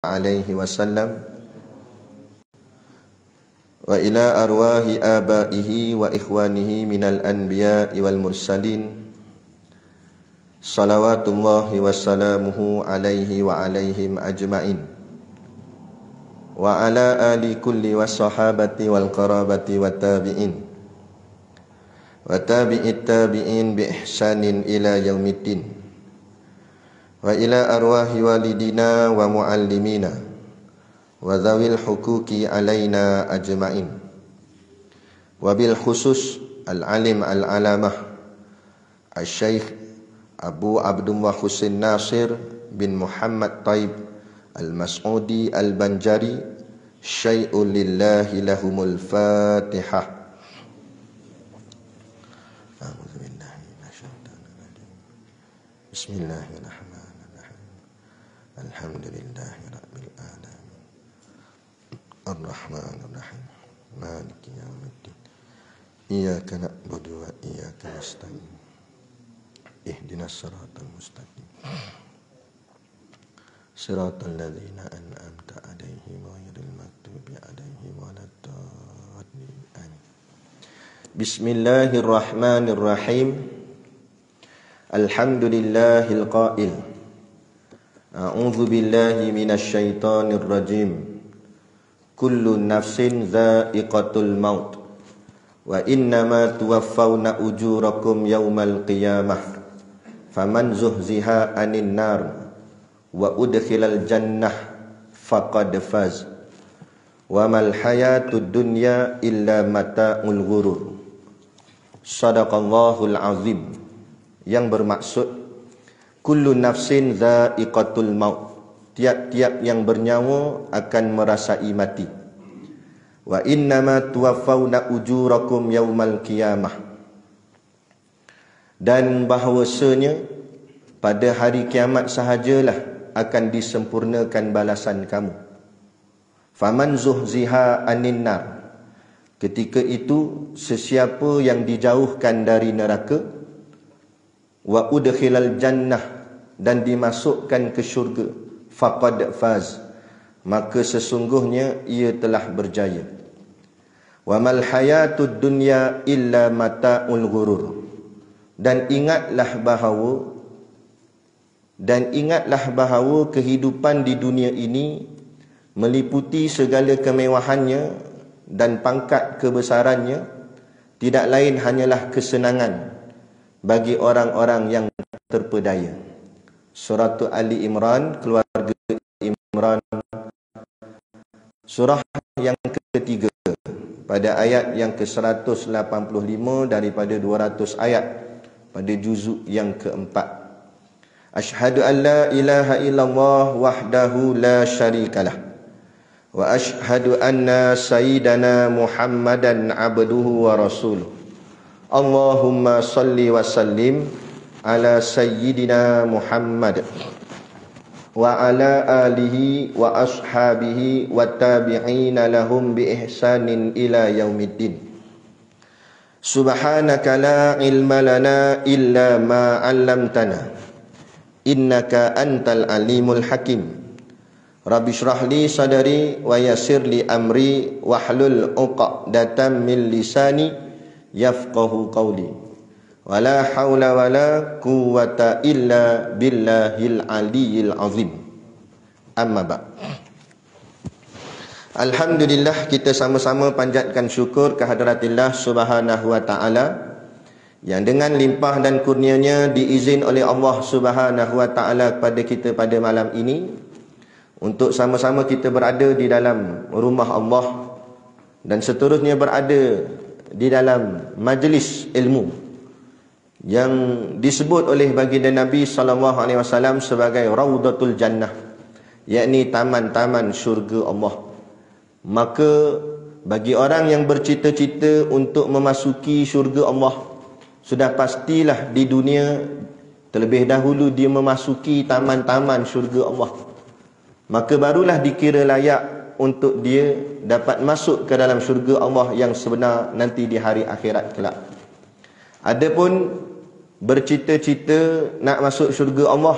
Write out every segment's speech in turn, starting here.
alaihi wasallam wa ila arwahi abaihi wa ikhwanihi minal anbiya'i wal mursalin salawatullahi wassalamuhu alaihi wa alaihim ajma'in wa ala ali kulli wassahabati wal qarabati wat tabi'in wa tabi'it tabi'in bi ihsanin ila yaumiddin wa ila arwahi walidina wa muallimina wa zawil hukuki alaina ajma'in wa bil khusus al-alim al-alamah al-syaikh Abu Abdullah Husin Nasir bin Muhammad Taib al-Mas'udi al-Banjari syai'un lillahi lahumul fatihah. Bismillahirrahmanirrahim. Alhamdulillahi rabbil alamin. Ar-Rahmanir-Rahim. Maliki yaumiddin. Iyyaka na'budu wa iyyaka nasta'in. Ihdinas siratal mustaqim. Siratal ladzina an'amta 'alaihim ghairil maghdubi 'alaihim waladdallin. Amin. Bismillahirrahmanirrahim. Alhamdulillahil qail. A'udzu billahi minasy syaithanir rajim. Kullu nafsin dha'iqatul maut. Wa innama tuwaffawna ujurakum yaumal qiyamah. Faman zuhziha 'anil nar wa udkhilal jannah faqad faz. Wa mal hayatud dunya illa mata'ul ghurur. Shadaqallahul azim. Yang bermaksud kullu nafsin dha'iqatul maut, tiap-tiap yang bernyawa akan merasai mati. Wa innama tuwaffawna ujurakum yaumal qiyamah, dan bahawasanya pada hari kiamat sahajalah akan disempurnakan balasan kamu. Faman zuhziha 'anin nar, ketika itu sesiapa yang dijauhkan dari neraka, wa udkhilal jannah, dan dimasukkan ke syurga, faqad faz, maka sesungguhnya ia telah berjaya. Wa mal hayatud dunya illa mata'ul ghurur, dan ingatlah bahawa kehidupan di dunia ini meliputi segala kemewahannya dan pangkat kebesarannya tidak lain hanyalah kesenangan bagi orang-orang yang terpedaya. Surah Ali Imran, keluarga Imran, surah yang ketiga, pada ayat yang ke-185 daripada 200 ayat pada juzuk yang keempat. Asyhadu an la ilaha illallah wahdahu la syarikalah wa asyhadu anna sayyidana Muhammadan abduhu wa rasuluh. Allahumma salli wa sallim ala sayyidina Muhammad wa ala alihi wa ashabihi wa tabi'ina lahum bi ihsanin ila yaumiddin. Subhanaka la ilma lana illa ma 'allamtana innaka antal alimul hakim. Rabbi shrah li sadri wa yassir li amri wahlul 'uqdatam min lisani yafqahu qawli. Wala haula wala quwwata illa billahil aliyyil azim. Amma ba'. Alhamdulillah, kita sama-sama panjatkan syukur kehadaratillah subhanahu wa ta'ala yang dengan limpah dan kurnianya diizin oleh Allah subhanahu wa ta'ala kepada kita pada malam ini untuk sama-sama kita berada di dalam rumah Allah dan seterusnya berada di dalam majlis ilmu yang disebut oleh baginda Nabi SAW sebagai Raudatul Jannah, yakni taman-taman syurga Allah. Maka bagi orang yang bercita-cita untuk memasuki syurga Allah, sudah pastilah di dunia terlebih dahulu dia memasuki taman-taman syurga Allah, maka barulah dikira layak untuk dia dapat masuk ke dalam syurga Allah yang sebenar nanti di hari akhirat kelak. Adapun bercita-cita nak masuk syurga Allah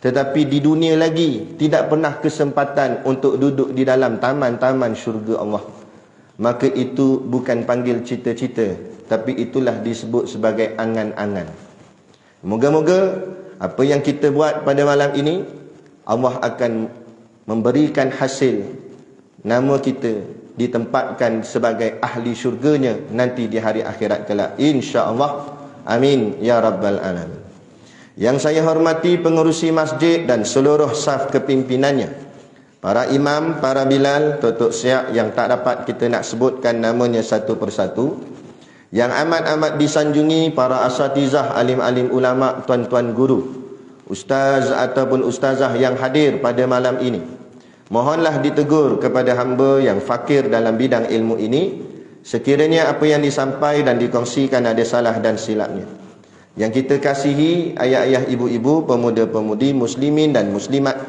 tetapi di dunia lagi tidak pernah kesempatan untuk duduk di dalam taman-taman syurga Allah, maka itu bukan panggil cita-cita, tapi itulah disebut sebagai angan-angan. Moga-moga apa yang kita buat pada malam ini, Allah akan memberikan hasil, nama kita ditempatkan sebagai ahli syurganya nanti di hari akhirat kelak, insya-Allah. Amin ya rabbal alamin. Yang saya hormati pengerusi masjid dan seluruh saf kepimpinannya, para imam, para bilal, tutuk siap yang tak dapat kita nak sebutkan namanya satu persatu, yang amat-amat disanjungi para asatizah, alim-alim ulama, tuan-tuan guru, ustaz ataupun ustazah yang hadir pada malam ini. Mohonlah ditegur kepada hamba yang fakir dalam bidang ilmu ini, sekiranya apa yang disampaikan dan dikongsikan ada salah dan silapnya. Yang kita kasihi ayah-ayah, ibu-ibu, pemuda-pemudi, muslimin dan muslimat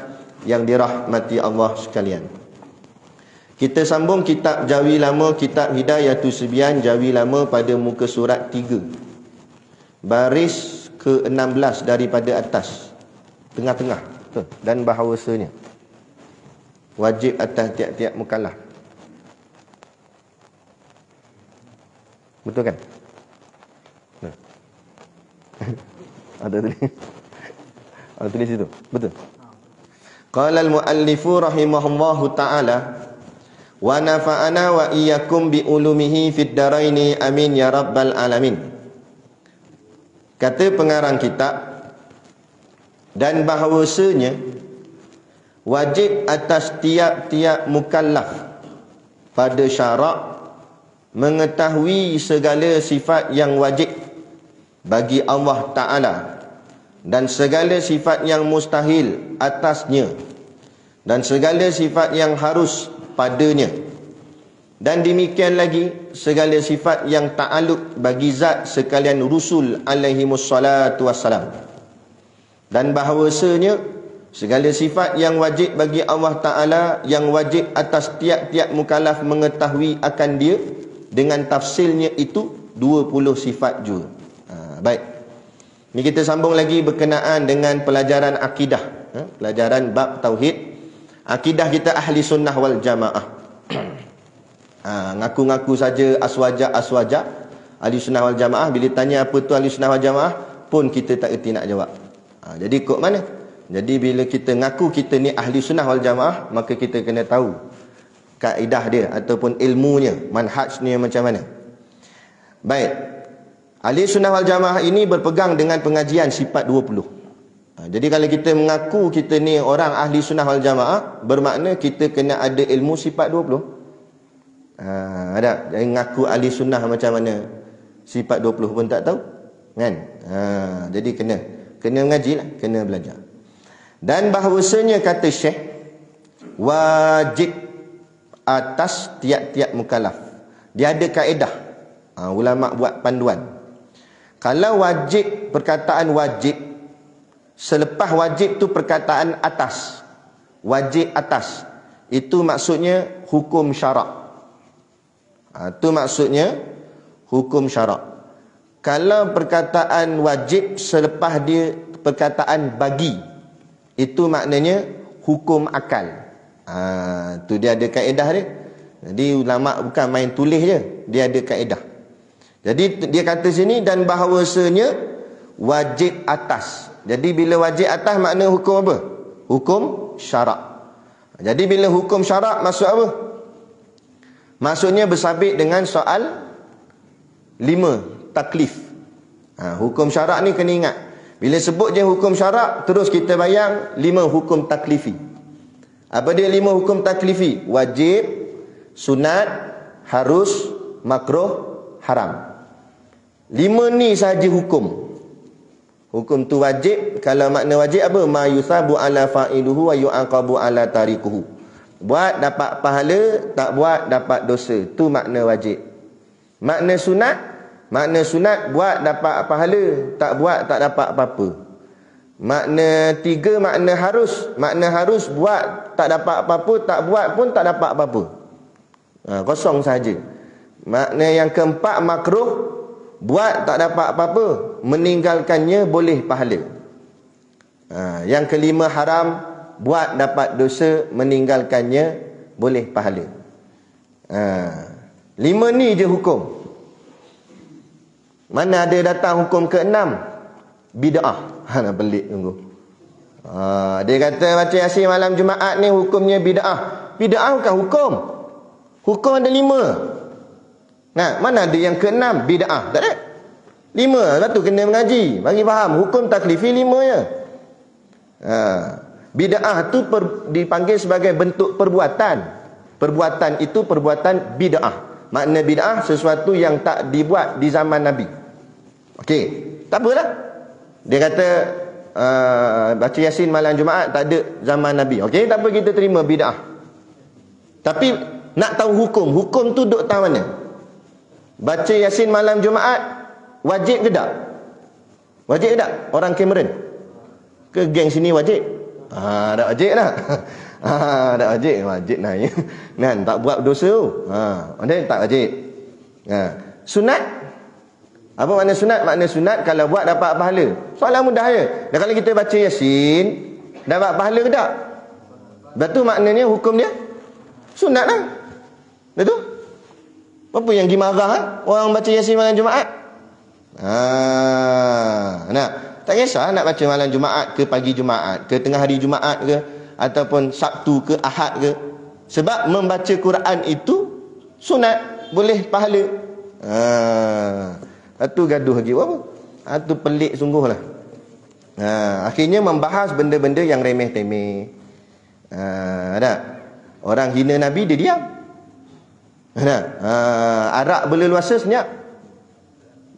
yang dirahmati Allah sekalian. Kita sambung kitab Jawi Lama, kitab Hidayatus Subyan Jawi Lama pada muka surat 3, baris ke-16 daripada atas, tengah-tengah, dan bahawasanya wajib atas tiap-tiap mukallaf. Betul kan? Ada tulis. Ada tulis itu. Betul. Qala al-muallifu rahimahullahu ta'ala wa nafa'ana wa iyyakum bi ulumihi fid daraini amin ya rabbal alamin. Kata pengarang kitab, dan bahawasanya wajib atas tiap-tiap mukallaf pada syarak mengetahui segala sifat yang wajib bagi Allah Ta'ala dan segala sifat yang mustahil atasnya dan segala sifat yang harus padanya, dan demikian lagi segala sifat yang ta'aluk bagi zat sekalian Rusul alaihimus salatu wassalam, dan bahawasanya segala sifat yang wajib bagi Allah Ta'ala yang wajib atas tiap-tiap mukallaf mengetahui akan dia dengan tafsilnya itu 20 sifat juga. Baik, ini kita sambung lagi berkenaan dengan pelajaran akidah, pelajaran bab tauhid. Akidah kita ahli sunnah wal jamaah. Ngaku-ngaku saja aswaja ahli sunnah wal jamaah. Bila tanya apa tu ahli sunnah wal jamaah pun kita tak erti nak jawab. Jadi kok mana? Jadi bila kita ngaku kita ni ahli sunnah wal jamaah, maka kita kena tahu kaedah dia ataupun ilmunya, manhajnya macam mana. Baik, ahli sunnah wal jamaah ini berpegang dengan pengajian sifat 20. Jadi kalau kita mengaku kita ni orang ahli sunnah wal jamaah, bermakna kita kena ada ilmu sifat 20. Ada yang ngaku ahli sunnah macam mana sifat 20 pun tak tahu, kan? Jadi kena mengaji lah, kena belajar. Dan bahawasanya kata Syekh, wajib atas tiap-tiap mukallaf. Dia ada kaedah. Ulama buat panduan. Kalau wajib, perkataan wajib, selepas wajib tu perkataan atas. Wajib atas. Itu maksudnya hukum syarak. Itu maksudnya hukum syarak. Kalau perkataan wajib selepas dia perkataan bagi, itu maknanya hukum akal. Tu dia ada kaedah dia. Jadi ulama bukan main tulis je, dia ada kaedah. Jadi dia kata sini, dan bahawasanya wajib atas. Jadi bila wajib atas makna hukum apa? Hukum syarak. Jadi bila hukum syarak maksud apa? Maksudnya bersabit dengan soal 5 taklif. Hukum syarak ni kena ingat. Bila sebut je hukum syarak, terus kita bayang 5 hukum taklifi. Apa dia 5 hukum taklifi? Wajib, sunat, harus, makruh, haram. 5 ni sahaja hukum. Hukum tu wajib. Kalau makna wajib apa? Ma yusabu ala fa'iluhu wa yu'aqabu ala tarikuhu. Buat dapat pahala, tak buat dapat dosa. Tu makna wajib. Makna sunat, buat dapat pahala, tak buat tak dapat apa-apa. Makna 3, makna harus buat tak dapat apa-apa, tak buat pun tak dapat apa-apa. Kosong saja. Makna yang keempat makruh, buat tak dapat apa-apa, meninggalkannya boleh pahala. Yang kelima haram, buat dapat dosa, meninggalkannya boleh pahala. 5 ni je hukum. Mana ada datang hukum ke-6? Bid'ah. Nak pelik sungguh. Dia kata baca Yasin malam Jumaat ni hukumnya bid'ah. Bid'ah bukan hukum. Hukum ada 5. Mana ada yang ke-6? Bid'ah. Tak ada. 5. Lepas tu kena mengaji, bagi faham. Hukum taklifi 5 je. Bid'ah tu dipanggil sebagai bentuk perbuatan. Perbuatan itu perbuatan bid'ah. Makna bid'ah sesuatu yang tak dibuat di zaman Nabi. Okey, tak apalah. Dia kata baca Yasin malam Jumaat tak ada zaman Nabi. Okey, tak apa, kita terima bid'ah. Tapi nak tahu hukum. Hukum tu duk tahu mana? Baca Yasin malam Jumaat wajib ke tak? Wajib ke tak? Orang Cameron ke geng sini wajib? Tak wajib dah. Tak wajib. Wajib naik. Tak buat dosa tu. Ada tak wajib. Sunat. Apa makna sunat? Makna sunat kalau buat dapat pahala. Soalan mudah je. Dan kalau kita baca Yasin dapat pahala ke tak? Betul, maknanya hukum dia sunat lah. Betul? Apa yang pergi marah orang baca Yasin malam Jumaat? Tak kisah nak baca malam Jumaat ke pagi Jumaat ke tengah hari Jumaat ke ataupun Sabtu ke Ahad ke. Sebab membaca Quran itu sunat, boleh pahala. Itu gaduh lagi apa? Itu pelik sungguh lah. Akhirnya membahas benda-benda yang remeh-temeh. Ada orang hina Nabi, dia diam. Arak berleluasa senyap,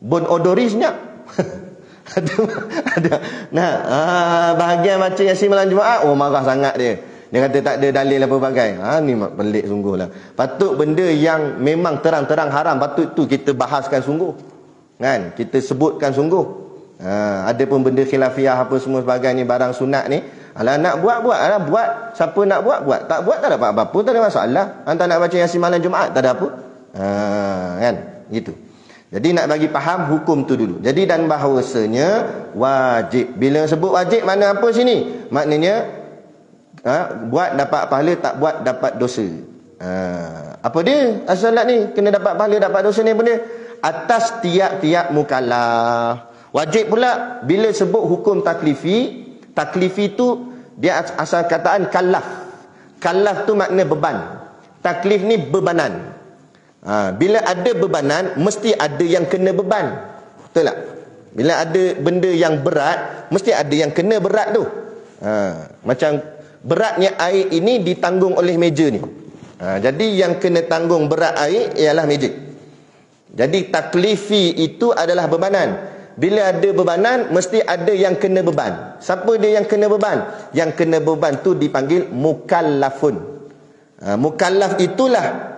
bon odori senyap. ada. Bahagian baca Yasin malam Jumaat, marah sangat dia. Dia kata tak ada dalil apa bagai. Ni pelik sungguh lah. Patut benda yang memang terang-terang haram, patut tu kita bahaskan sungguh. Kan? Kita sebutkan sungguh. Ada pun benda khilafiah apa semua sebagainya, barang sunat ni. Alah nak buat, buat. Siapa nak buat. Tak buat tak ada apa-apa, tak ada masalah. Hantar nak baca Yasin malam Jumaat, tak ada apa. Kan? Gitu. Jadi nak bagi faham hukum tu dulu. Jadi dan bahawasanya wajib. Bila sebut wajib, mana apa sini? Maknanya buat dapat pahala, tak buat dapat dosa. Apa dia as-salat ni? Kena dapat pahala, dapat dosa ni apa dia? Atas tiap-tiap mukallaf. Wajib pula bila sebut hukum taklifi. Taklifi tu dia asal kataan kallaf. Kallaf tu makna beban. Taklif ni bebanan. Bila ada bebanan, mesti ada yang kena beban. Betul tak? Bila ada benda yang berat, mesti ada yang kena berat tu. Macam beratnya air ini ditanggung oleh meja ni. Jadi yang kena tanggung berat air ialah meja. Jadi taklifi itu adalah bebanan. Bila ada bebanan, mesti ada yang kena beban. Siapa dia yang kena beban? Yang kena beban tu dipanggil mukallafun. Mukallaf itulah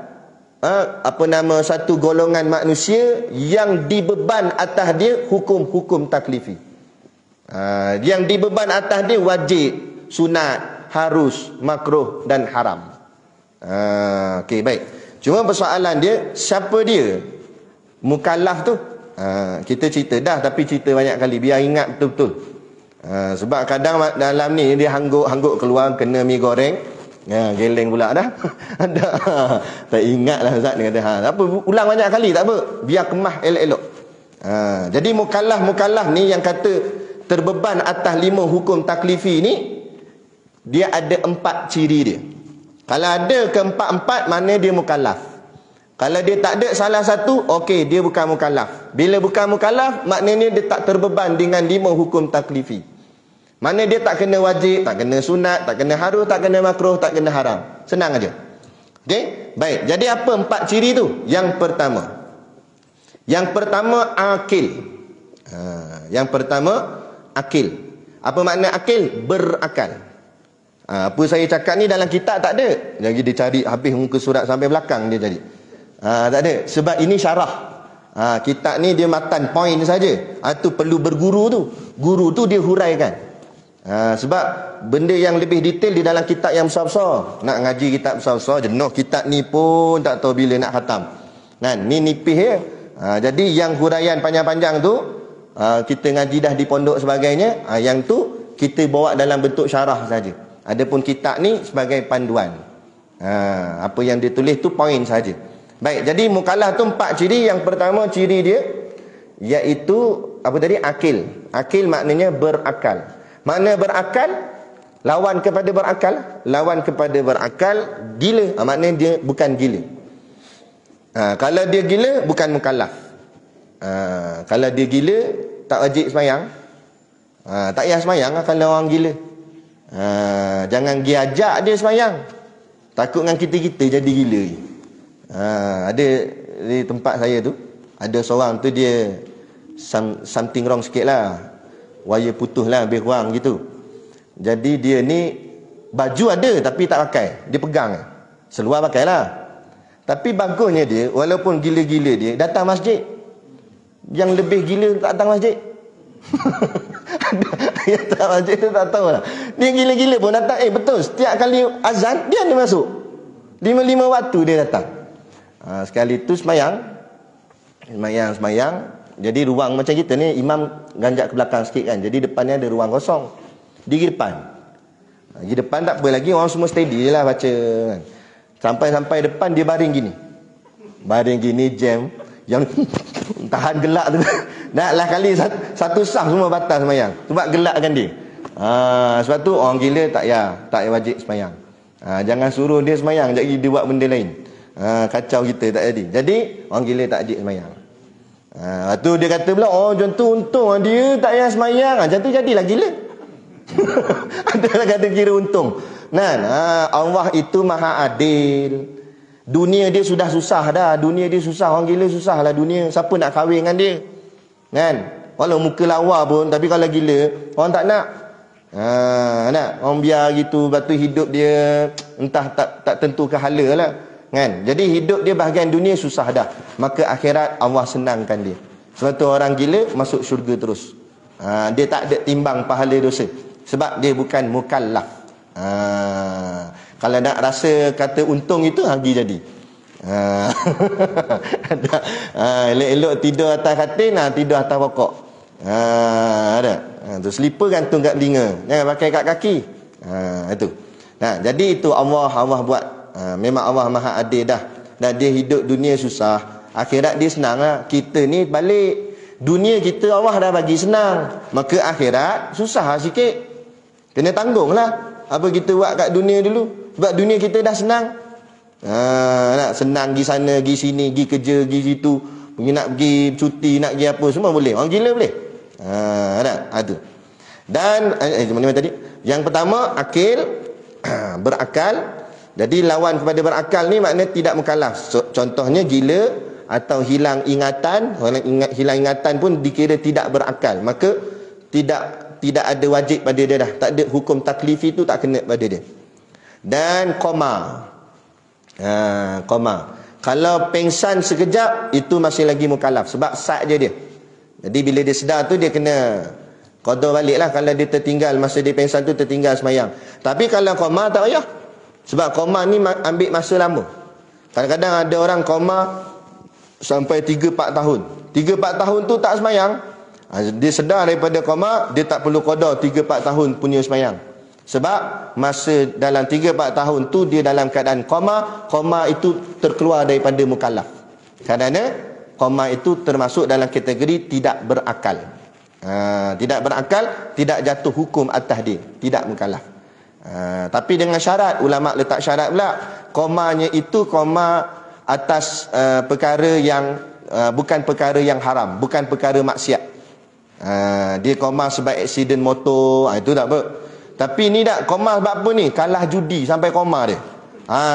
satu golongan manusia yang dibeban atas dia hukum-hukum taklifi. Yang dibeban atas dia wajib, sunat, harus, makruh dan haram. Okey, baik. Cuma persoalan dia, siapa dia mukallaf tu? Kita cerita dah, tapi cerita banyak kali biar ingat betul-betul. Sebab kadang dalam ni dia hangguk keluar kena mi goreng, geleng pula dah. Ada tak ingat lah Ustaz, dia kata tak apa, ulang banyak kali tak apa, biar kemah elok-elok. Jadi mukallaf ni yang kata terbeban atas 5 hukum taklifi ni, dia ada 4 ciri dia. Kalau ada keempat-empat, mana dia mukallaf. Kalau dia tak ada salah satu, okey, dia bukan mukallaf. Bila bukan mukallaf, maknanya dia tak terbeban dengan 5 hukum taklifi. Mana dia tak kena wajib, tak kena sunat, tak kena harus, tak kena makruh, tak kena haram. Senang aja. Okey? Baik. Jadi apa 4 ciri tu? Yang pertama akil. Yang pertama akil. Apa makna akil? Berakal. Apa saya cakap ni dalam kitab tak ada. Jadi dia cari habis muka surat sampai belakang dia cari. Tak ada. Sebab ini syarah. Kitab ni dia matan point saja. Tu perlu berguru tu. Guru tu dia huraikan. Sebab benda yang lebih detail di dalam kitab yang besar-besar. Nak ngaji kitab besar-besar, jenuh kitab ni pun tak tahu bila nak khatam. Kan? Ni nipis ya. Jadi yang huraian panjang-panjang tu, kita ngaji dah di pondok sebagainya, yang tu kita bawa dalam bentuk syarah saja. Adapun kitab ni sebagai panduan. Apa yang ditulis tu poin saja. Baik, jadi mukallaf tu 4 ciri. Yang pertama ciri dia iaitu apa tadi? Akil. Akil maknanya berakal. Makna berakal lawan kepada berakal. Lawan kepada berakal gila. Maknanya dia bukan gila. Kalau dia gila bukan mukallaf. Kalau dia gila tak wajib semayang. Tak payah semayang kalau orang gila. Jangan pergi ajak dia semayang. Takut dengan kita-kita jadi gila. Ada di tempat saya tu, ada seorang tu dia something wrong sikit lah. Wire putus lah, lebih kurang gitu. Jadi dia ni baju ada tapi tak pakai. Dia pegang. Seluar pakai lah. Tapi bagusnya dia, walaupun gila-gila dia, datang masjid. Yang lebih gila tak datang masjid. Yang tak masjid tu tak tahu lah. Dia gila-gila pun datang. Betul, setiap kali azan dia ada masuk. 5 waktu dia datang. Sekali tu semayang. Jadi ruang macam kita ni, imam ganjak ke belakang sikit kan. Jadi depannya ada ruang kosong. Dia pergi depan. Pergi depan tak apa lagi, orang semua steady je lah baca kan. Sampai depan dia baring gini. Baring gini jam. Yang tahan gelak tu. Naklah kali satu sah semua batal semayang. Sebab gelakkan dia. Sebab tu orang gila tak payah wajib semayang. Jangan suruh dia semayang, jadi dia buat benda lain. Kacau kita tak jadi. Jadi orang gila tak wajib semayang. Lepas tu dia kata pula, macam tu untung dia tak payah semayang. Macam tu jadilah gila. Ada orang kata kira untung. Allah itu maha adil. Dunia dia sudah susah dah. Dunia dia susah. Orang gila susah lah dunia. Siapa nak kahwin dengan dia? Kan? Walau muka lawa pun, tapi kalau gila, orang tak nak. Nak orang biar gitu. Lepas tu hidup dia entah tak tentu ke hala lah. Kan? Jadi hidup dia bahagian dunia susah dah. Maka akhirat Allah senangkan dia. Sebab tu orang gila masuk syurga terus. Dia tak ada timbang pahala dosa. Sebab dia bukan mukallaf. Kalau nak rasa kata untung itu pergi jadi. Elok-elok tidur atas katil, tidur atas pokok. Ada. Tu slipper gantung kat telinga, jangan pakai kat kaki. Itu. Jadi itu Allah buat. Memang Allah maha adil dah. Dan dia hidup dunia susah, akhirat dia senang lah. Kita ni balik, dunia kita Allah dah bagi senang, maka akhirat susah sikit. Kena tanggung lah apa kita buat kat dunia dulu. Sebab dunia kita dah senang. Nak senang pergi sana, pergi sini, pergi kerja, pergi situ, nak pergi cuti, nak pergi apa, semua boleh. Orang gila boleh. Tu. Dan mana tadi? Yang pertama akil, berakal. Jadi lawan kepada berakal ni maknanya tidak mukallaf. Contohnya gila atau hilang ingatan. Hilang ingatan pun dikira tidak berakal. Maka tidak ada wajib pada dia dah. Tak ada hukum taklifi tu tak kena pada dia. Dan koma. Kalau pengsan sekejap, itu masih lagi mukallaf. Sebab sat je dia. Jadi bila dia sedar tu, dia kena qada balik lah. Kalau dia tertinggal, masa dia pengsan tu tertinggal semayang. Tapi kalau koma tak payah. Sebab koma ni ambil masa lama. Kadang-kadang ada orang koma sampai 3-4 tahun. 3-4 tahun tu tak semayang. Dia sedar daripada koma, dia tak perlu qada 3-4 tahun punya semayang. Sebab masa dalam 3-4 tahun tu dia dalam keadaan koma itu terkeluar daripada mukallaf. Kerana koma itu termasuk dalam kategori tidak berakal. Tidak berakal, tidak jatuh hukum atas dia, tidak mukallaf. Tapi dengan syarat, ulama letak syarat pula. Komanya itu koma atas perkara yang bukan perkara yang haram, bukan perkara maksiat. Dia koma sebab aksiden motor, itu tak apa. Tapi ni tak koma sebab apa ni? Kalah judi sampai koma dia.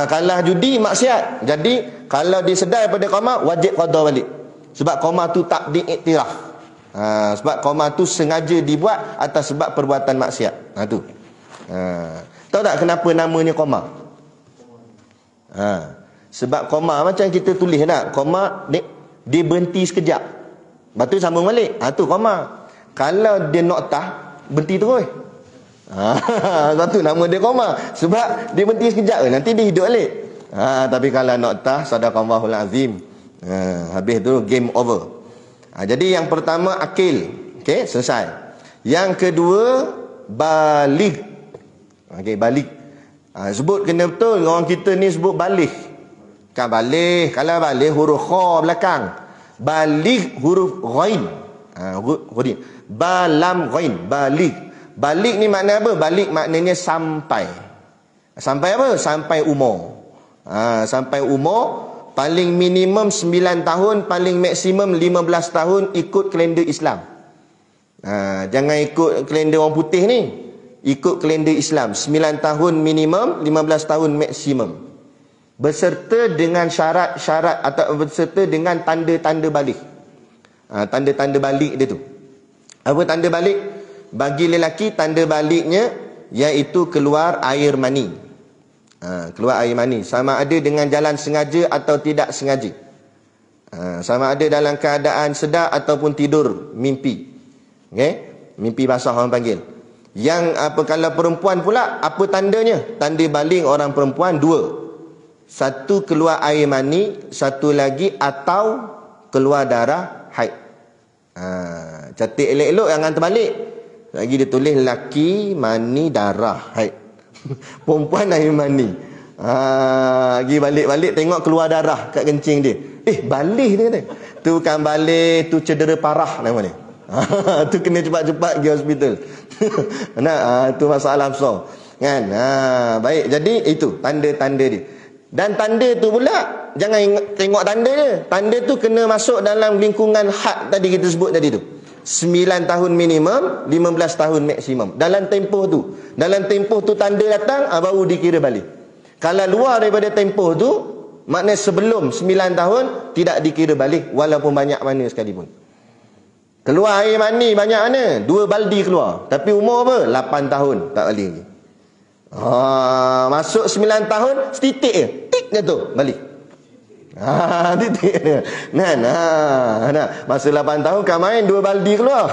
Kalah judi maksiat. Jadi kalau dia sedar daripada koma, wajib qada balik. Sebab koma tu tak diiktiraf. Sebab koma tu sengaja dibuat atas sebab perbuatan maksiat. Tu. Tahu tak kenapa namanya koma? Sebab koma macam kita tulis tak? Koma dia berhenti sekejap. Lepas tu sambung balik. Tu koma. Kalau dia noktah, berhenti terus. Sebab tu nama dia koma. Sebab dia berhenti sekejap, nanti dia hidup balik. Tapi kalau noktah, sadaqallahul azim. Habis tu game over. Jadi yang pertama akil. Okey, selesai. Yang kedua baligh. Okey, baligh. Sebut kena betul. Orang kita ni sebut baligh. Kan baligh. Kalau baligh huruf kha belakang. Baligh huruf ghain. Huruf balam ghain. Baligh. Baligh ni makna apa? Baligh maknanya sampai. Sampai apa? Sampai umur. Sampai umur paling minimum 9 tahun, paling maksimum 15 tahun ikut kalender Islam. Jangan ikut kalender orang putih ni. Ikut kalender Islam. 9 tahun minimum, 15 tahun maksimum. Berserta dengan syarat-syarat atau berserta dengan tanda-tanda balik. Tanda-tanda balik dia tu. Apa tanda balik? Bagi lelaki tanda baliknya iaitu keluar air mani. Keluar air mani. Sama ada dengan jalan sengaja atau tidak sengaja. Sama ada dalam keadaan sedar ataupun tidur mimpi. Okay? Mimpi basah orang panggil. Yang kalau perempuan pula, apa tandanya? Tanda balik orang perempuan dua. Satu keluar air mani, satu lagi atau keluar darah haid. Catat elok-elok jangan terbalik. Lagi dia tulis laki mani darah haid. Perempuan air mani. Pergi balik-balik tengok keluar darah kat kencing dia. Balih dia kata. Tu bukan balih, tu cedera parah nama dia. Tu kena cepat-cepat pergi hospital. Tu masalah besar. Kan? Baik, jadi itu tanda-tanda dia. Dan tanda tu pula jangan tengok tanda dia. Tanda tu kena masuk dalam lingkungan had tadi kita sebut tadi tu. 9 tahun minimum, 15 tahun maksimum. Dalam tempoh tu. Dalam tempoh tu tanda datang, baru dikira balik. Kalau luar daripada tempoh tu, maknanya sebelum 9 tahun, tidak dikira balik. Walaupun banyak mana sekalipun. Keluar air mani banyak mana? 2 baldi keluar. Tapi umur apa? 8 tahun. Tak balik lagi. Masuk 9 tahun, setitik je. Tik je tu, balik. Titik dia. Masa 8 tahun kau main 2 baldi keluar.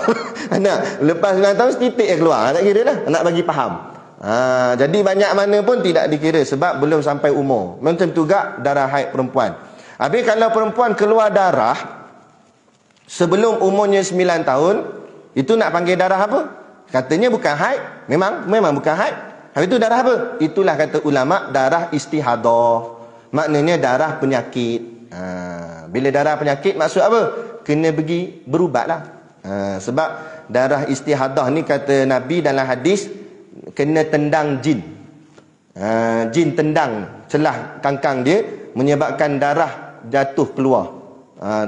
Lepas 9 tahun setitik je keluar. Tak kira dah. Nak bagi faham. Jadi banyak mana pun tidak dikira sebab belum sampai umur. Macam tu juga darah haid perempuan. Habis kalau perempuan keluar darah sebelum umurnya 9 tahun, itu nak panggil darah apa? Katanya bukan haid. Memang bukan haid. Habis itu darah apa? Itulah kata ulama darah istihadah. Maknanya darah penyakit. Bila darah penyakit maksud apa? Kena pergi berubatlah. Sebab darah istihadah ni kata Nabi dalam hadis kena tendang jin. Jin tendang celah kangkang dia menyebabkan darah jatuh keluar.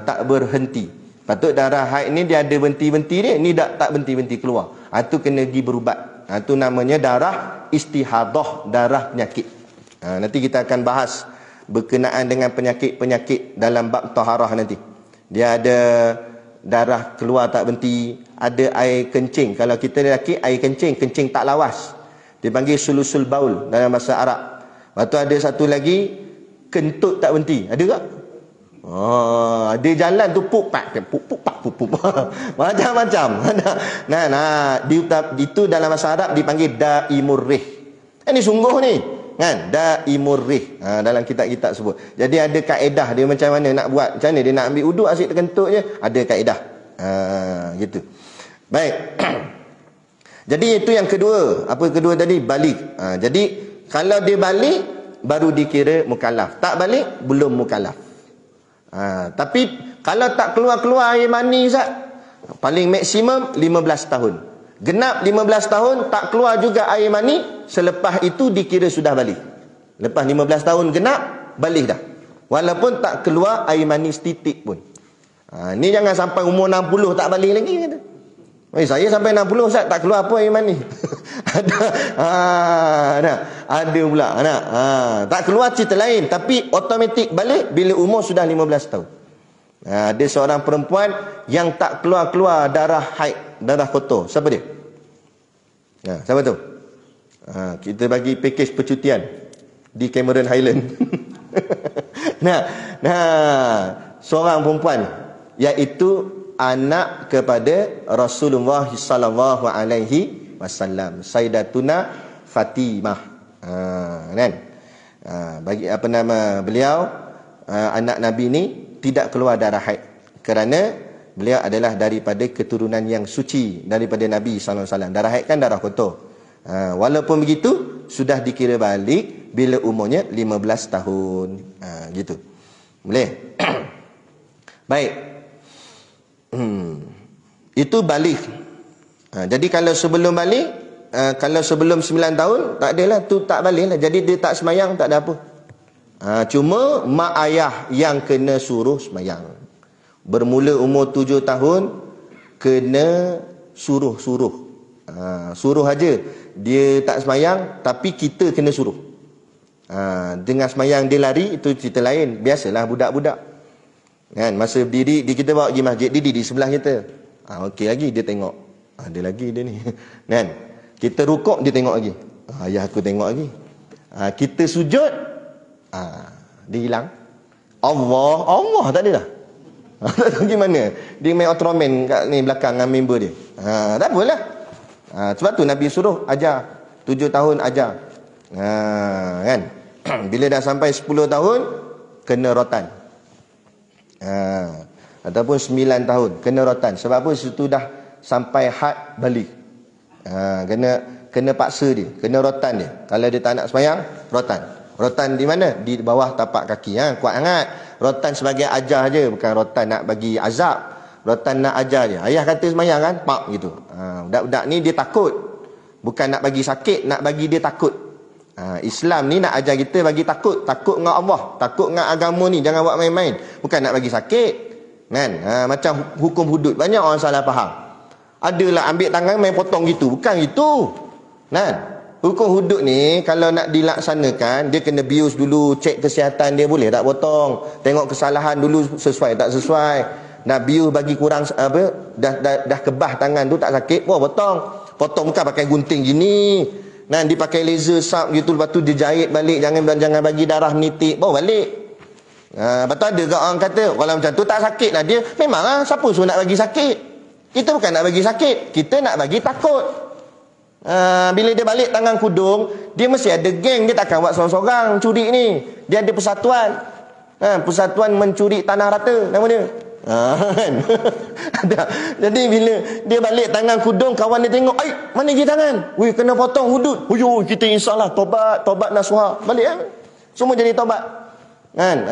Tak berhenti. Patut darah haid ni dia ada benti-benti dia, ni tak benti-benti keluar. Itu kena pergi berubat. Itu namanya darah istihadah, darah penyakit. Nanti kita akan bahas berkenaan dengan penyakit-penyakit dalam bab taharah nanti. Dia ada darah keluar tak berhenti, ada air kencing. Kalau kita lelaki air kencing tak lawas. Dipanggil sulusul baul dalam bahasa Arab. Lepas tu ada satu lagi kentut tak berhenti. Ada tak? Dia jalan tu pup pak. Macam-macam. Itu dalam bahasa Arab dipanggil daimur rih. Ini sungguh ni. Kan? Daimur rih. Dalam kitab-kitab sebut. Jadi ada kaedah dia macam mana nak buat. Macam mana dia nak ambil uduk asyik terkentut je. Ada kaedah. Gitu. Baik. Jadi itu yang kedua. Apa kedua tadi? Balik. Jadi kalau dia balik baru dikira mukallaf. Tak balik belum mukallaf. Tapi kalau tak keluar-keluar air mani Ustaz, paling maksimum 15 tahun. Genap 15 tahun tak keluar juga air mani, selepas itu dikira sudah balik. Lepas 15 tahun genap, balik dah. Walaupun tak keluar air mani setitik pun. Ni jangan sampai umur 60 tak balik lagi kata. Saya sampai 60 Ustaz tak keluar apa air mani. Ada pula. Tak keluar cerita lain, tapi automatik balik bila umur sudah 15 tahun. Ada seorang perempuan yang tak keluar-keluar darah haid, darah kotor. Siapa dia? Siapa tu? Kita bagi pakej percutian di Cameron Highland. Seorang perempuan iaitu anak kepada Rasulullah sallallahu alaihi wasallam, Sayyidatuna Fatimah. Kan? Bagi apa nama beliau, anak Nabi ni tidak keluar darah haid kerana beliau adalah daripada keturunan yang suci daripada Nabi SAW. Darah haid kan darah kotor. Walaupun begitu, sudah dikira balik bila umurnya 15 tahun. Gitu. Boleh? Baik. Itu balik. Jadi kalau sebelum balik, kalau sebelum 9 tahun, tak adalah, tu tak balik lah. Jadi dia tak semayang, tak ada apa. Cuma mak ayah yang kena suruh semayang. Bermula umur 7 tahun, kena suruh. Suruh aja. Dia tak semayang, tapi kita kena suruh. Dengan semayang dia lari, itu cerita lain. Biasalah budak-budak. Kan, masa berdiri, kita bawa pergi masjid, diri di sebelah kita. Okey lagi, dia tengok. Ada lagi dia ni. Kan? Kita rukuk, dia tengok lagi. Ayah aku tengok lagi. Kita sujud, dia hilang. Allah tak ada dah. Tak tahu gimana. Dia main Ultraman kat ni belakang dengan member dia. Tak apalah. Sebab tu Nabi suruh ajar. 7 tahun ajar. Kan? Bila dah sampai 10 tahun, kena rotan. Ataupun 9 tahun, kena rotan. Sebab apa? Situ dah sampai had balik. Kena paksa dia. Kena rotan dia. Kalau dia tak nak semayang, rotan. Rotan di mana? Di bawah tapak kaki. Kuat sangat. Rotan sebagai ajar je, bukan rotan nak bagi azab. Rotan nak ajar je. Ayah kata semayang kan, pak gitu. Budak-budak ni dia takut. Bukan nak bagi sakit, nak bagi dia takut. Islam ni nak ajar kita bagi takut. Takut dengan Allah, takut dengan agama ni. Jangan buat main-main. Bukan nak bagi sakit. Kan? Macam hukum hudud. Banyak orang salah faham. Adalah ambil tangan main potong gitu. Bukan gitu. Kan? Hukum hudud ni kalau nak dilaksanakan, dia kena bius dulu, cek kesihatan dia, boleh tak potong. Tengok kesalahan dulu, sesuai tak sesuai. Nak bius bagi kurang apa, dah kebah tangan tu tak sakit, potong. Potong bukan pakai gunting gini. Nah, dia pakai laser sharp gitu, lepas tu dia jahit balik, jangan bagi darah menitik, bawa balik. Lepas tu ada orang kata, kalau macam tu tak sakit lah dia. Memang lah, siapa suruh nak bagi sakit? Kita bukan nak bagi sakit, kita nak bagi takut. Bila dia balik tangan kudung, dia mesti ada geng. Dia takkan buat seorang-seorang curi ni. Dia ada persatuan. Persatuan mencuri tanah rata nama dia. Jadi bila dia balik tangan kudung, kawan dia tengok, mana je tangan? Kena potong hudud. Kita insyaAllah tobat nasuha. Balik semua jadi tobat. Kan?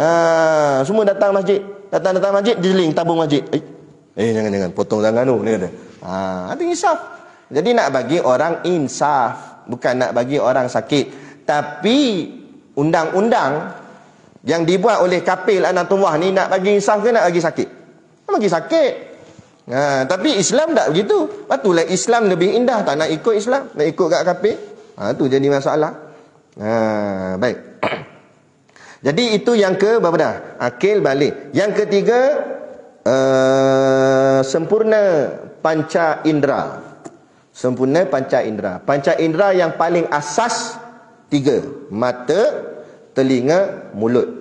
Semua datang masjid. Datang masjid, jeling tabung masjid. Jangan potong tangan tu, dia kata. Ada insaf. Jadi nak bagi orang insaf, bukan nak bagi orang sakit. Tapi undang-undang yang dibuat oleh Kapil Anatullah ni nak bagi insaf ke nak bagi sakit? Nak bagi sakit. Tapi Islam tak begitu. Patutlah Islam lebih indah, tak nak ikut Islam, nak ikut kat Kapil. Tu jadi masalah. Baik. Jadi itu yang ke berapa dah? Akil balik. Yang ketiga, sempurna panca indera. Sempurna panca indera. Panca indera yang paling asas 3. Mata, telinga, mulut.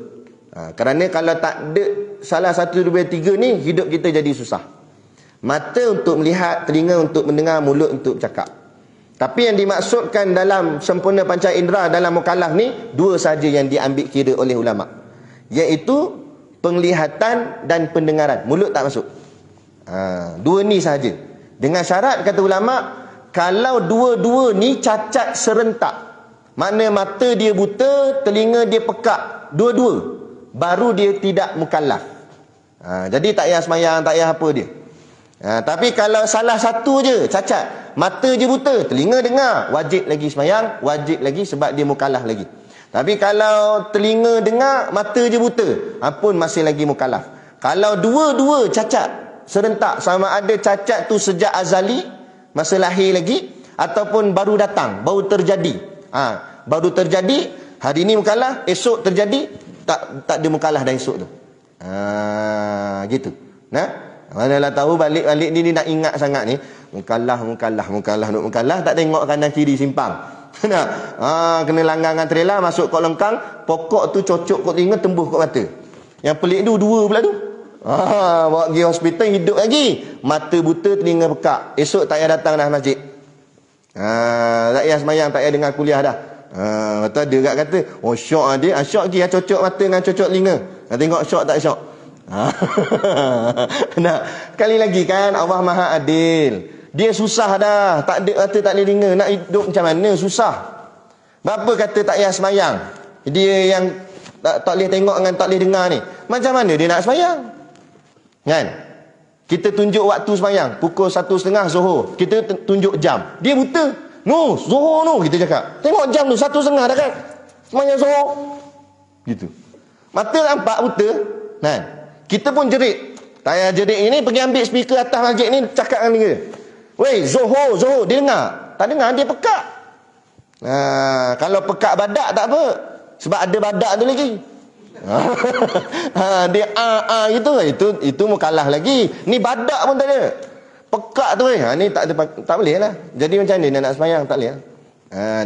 Kerana kalau tak ada salah satu, dua, tiga ni, hidup kita jadi susah. Mata untuk melihat, telinga untuk mendengar, mulut untuk bercakap. Tapi yang dimaksudkan dalam sempurna panca indera dalam mukallaf ni, 2 saja yang diambil kira oleh ulama. Iaitu penglihatan dan pendengaran. Mulut tak masuk. 2 ni saja. Dengan syarat kata ulama, kalau dua-dua ni cacat serentak, makna mata dia buta, telinga dia pekak, dua-dua, baru dia tidak mukallaf. Jadi tak payah semayang, tak payah apa dia. Tapi kalau salah satu je cacat, mata je buta, telinga dengar, wajib lagi semayang, wajib lagi sebab dia mukallaf lagi. Tapi kalau telinga dengar, mata je buta, pun masih lagi mukallaf. Kalau dua-dua cacat serentak, sama ada cacat tu sejak azali, masa lahir lagi, ataupun baru datang, baru terjadi. Baru terjadi, hari ni mukallaf, esok terjadi, tak ada mukallaf dah esok tu. Gitu. Manalah tahu balik-balik ni nak ingat sangat ni. Mukallaf, tak tengok kanan kiri simpang. Kena langgar dengan trailer, masuk kot lengkang, pokok tu cocok kot telinga, tembus kot mata. Yang pelik tu, 2 pula tu. Bawa pergi hospital, hidup lagi. Mata buta, telinga pekak. Esok tak payah datang dah masjid. Tak payah semayang, tak payah dengar kuliah dah. Betul ada kat kata, syok dia. Syok lagi, cocok mata dengan cocok telinga. Tengok syok tak syok. Nah, sekali lagi kan Allah Maha Adil. Dia susah dah, tak ada kata tak boleh dengar, nak hidup macam mana susah. Berapa kata tak payah semayang? Dia yang tak boleh tengok dengan tak boleh dengar ni. Macam mana dia nak semayang? Kan? Kita tunjuk waktu semayang pukul 1:30 Zuhur. Kita tunjuk jam. Dia buta. No, Zuhur no, kita cakap. Tengok jam tu 1:30 dah kan. Semayang Zuhur. Gitu. Mata nampak buta. Kan? Kita pun jerit. Tak payah jerit ini, pergi ambil speaker atas masjid ni, cakap dengan dia. Weh, Zuhur, Zuhur. Dia dengar? Tak dengar, dia pekak. Kalau pekak badak tak apa. Sebab ada badak tu lagi. Dia itu mukalah lagi. Ni badak pun tak ada. Pekak tu ni tak boleh lah. Jadi macam mana dia nak semayang? Tak boleh lah.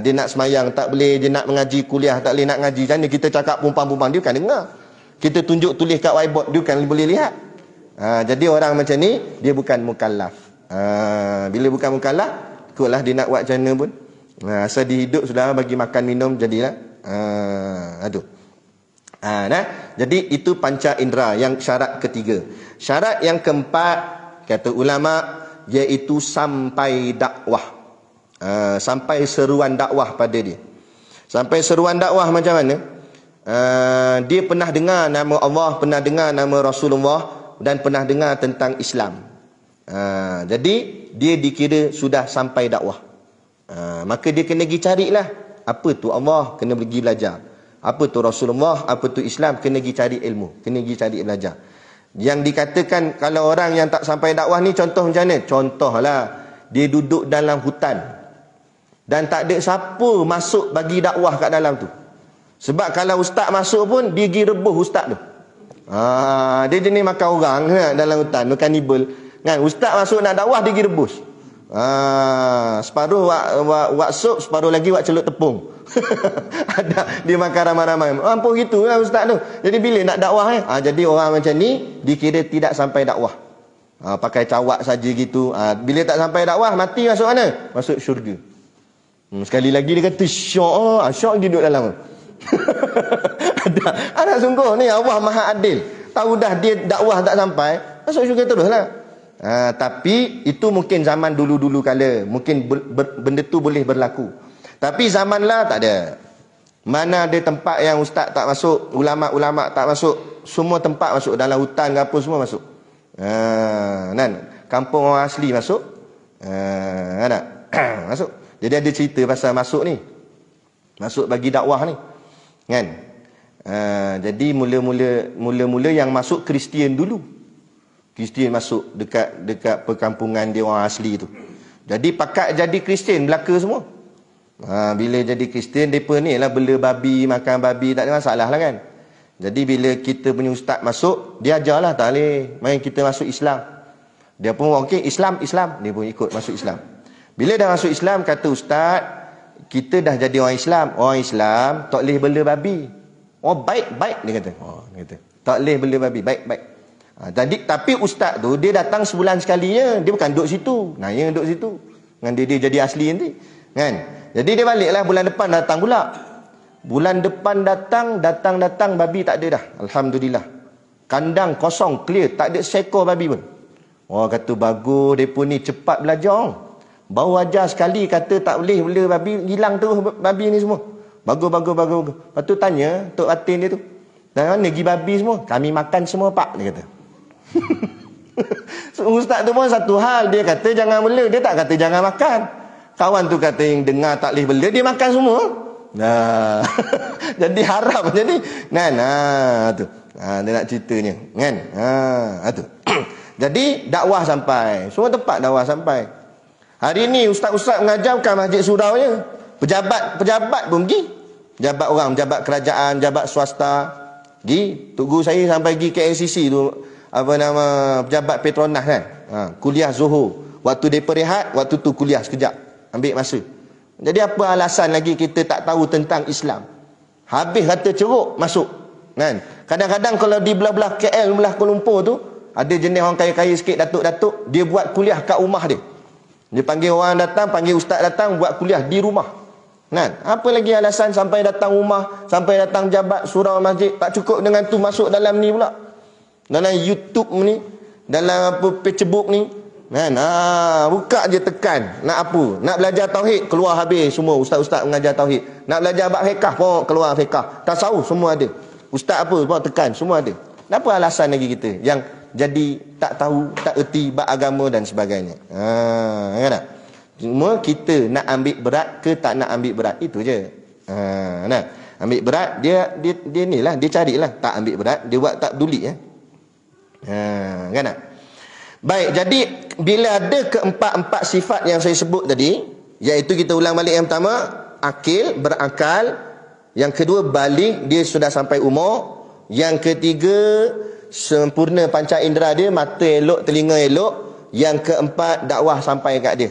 Dia nak semayang tak boleh, dia nak mengaji kuliah tak boleh, nak ngaji macam mana kita cakap pumpang-pumpang dia kan dengar. Kita tunjuk tulis kat whiteboard dia kan boleh lihat. Jadi orang macam ni dia bukan mukallaf. Bila bukan mukallaf, ikutlah dia nak buat macam mana pun. Asal dia hidup sudah bagi makan minum jadilah. Aduh. Nah, jadi itu panca indera yang syarat ketiga. Syarat yang keempat kata ulama iaitu sampai dakwah. Sampai seruan dakwah pada dia. Sampai seruan dakwah macam mana? Dia pernah dengar nama Allah, pernah dengar nama Rasulullah dan pernah dengar tentang Islam. Jadi dia dikira sudah sampai dakwah. Maka dia kena pergi carilah apa tu Allah, kena pergi belajar. Apa tu Rasulullah, apa tu Islam, kena pergi cari ilmu, kena pergi cari belajar. Yang dikatakan kalau orang yang tak sampai dakwah ni contoh macam mana? Contohlah dia duduk dalam hutan dan tak ada siapa masuk bagi dakwah kat dalam tu. Sebab kalau ustaz masuk pun dia pergi rebuh ustaz tu. Dia jenis makan orang dalam hutan, kanibal. Kan ustaz masuk nak dakwah dia pergi rebus. Separuh wak sup, separuh lagi wak celup tepung. Ada dia makan ramai-ramai. Ampun gitulah ustaz tu. Jadi bila nak dakwah jadi orang macam ni dikira tidak sampai dakwah. Pakai cawak saja gitu. Bila tak sampai dakwah mati masuk mana? Masuk syurga. Sekali lagi dia kata syok. Syok dia duduk dalam. Ada sungguh ni Allah Maha Adil. Tahu dah dia dakwah tak sampai, masuk syurga teruslah. Tapi itu mungkin zaman dulu-dulu kala. Mungkin benda tu boleh berlaku. Tapi zaman lah tak ada. Mana ada tempat yang ustaz tak masuk, ulama-ulama tak masuk, semua tempat masuk, dalam hutan ke apa semua masuk. Kan? Kampung orang asli masuk. Kan? Masuk. Jadi ada cerita pasal masuk ni. Masuk bagi dakwah ni. Kan? Jadi mula-mula yang masuk Kristian dulu. Kristian masuk dekat perkampungan dia orang asli tu. Jadi pakat jadi Kristian belaka semua. Bila jadi Kristian depa ni lah bela babi, makan babi, tak ada masalah lah kan. Jadi bila kita punya ustaz masuk, dia ajarlah tak boleh, main kita masuk Islam. Dia pun okey Islam, dia pun ikut masuk Islam. Bila dah masuk Islam kata ustaz, kita dah jadi orang Islam. Orang Islam tak boleh bela babi. Oh baik dia kata. Dia kata tak boleh bela babi, baik. Tapi ustaz tu dia datang sebulan sekali je. Dia bukan duduk situ. Naya duduk situ. Dengan dia jadi asli nanti. Kan? Jadi dia baliklah bulan depan datang pula. Bulan depan datang babi tak ada dah. Alhamdulillah. Kandang kosong, clear, tak ada seekor babi pun. Kata bagus depa ni cepat belajar. Baru ajar sekali kata tak boleh bela babi, hilang terus babi ni semua. Bagus. Lepas tu tanya Tok Atin dia tu. Dan mana pergi babi semua? Kami makan semua pak, dia kata. So, ustaz tu pun satu hal, dia kata jangan bela, dia tak kata jangan makan. Kawan tu kata yang dengar tak boleh bela, dia makan semua. Jadi haram jadi. Kan? Tu. Dia nak ceritanya, kan? Tu. Jadi dakwah sampai. Semua tempat dakwah sampai. Hari ni ustaz-ustaz mengajar bukan masjid surau je. Pejabat pun pergi. Pejabat kerajaan, pejabat swasta. Pergi. Tok guru saya sampai pergi KLCC tu, pejabat Petronas kan. Kuliah Zuhur. Waktu mereka rehat, waktu tu kuliah sekejap. Ambil masa. Jadi apa alasan lagi kita tak tahu tentang Islam? Habis kata ceruk, masuk. Kan? Kadang-kadang kalau di belah-belah KL, belah Kuala Lumpur tu, ada jenis orang kaya-kaya sikit, datuk-datuk, dia buat kuliah kat rumah dia. Dia panggil orang datang, panggil ustaz datang, buat kuliah di rumah. Kan? Apa lagi alasan sampai datang rumah, sampai datang jabat surau masjid, tak cukup dengan tu masuk dalam ni pula. dalam YouTube ni, dalam apa Facebook ni, kan? Buka je tekan. Nak apa? Nak belajar tauhid, keluar habis semua ustaz-ustaz mengajar tauhid. Nak belajar bab fiqh pun keluar fiqh. Tasawuf semua ada. Ustaz apa pun tekan, semua ada. Kenapa alasan lagi kita yang jadi tak tahu, tak erti bab agama dan sebagainya? Kan tak? Cuma kita nak ambil berat ke tak nak ambil berat, itu je. Nah, ambil berat dia ni lah, dia carilah. Tak ambil berat, dia buat tak peduli. Kan tak? Baik, jadi bila ada keempat-empat sifat yang saya sebut tadi, iaitu kita ulang balik yang pertama, akil, berakal. Yang kedua, baligh, dia sudah sampai umur. Yang ketiga, sempurna panca indera dia, mata elok, telinga elok. Yang keempat, dakwah sampai kat dia.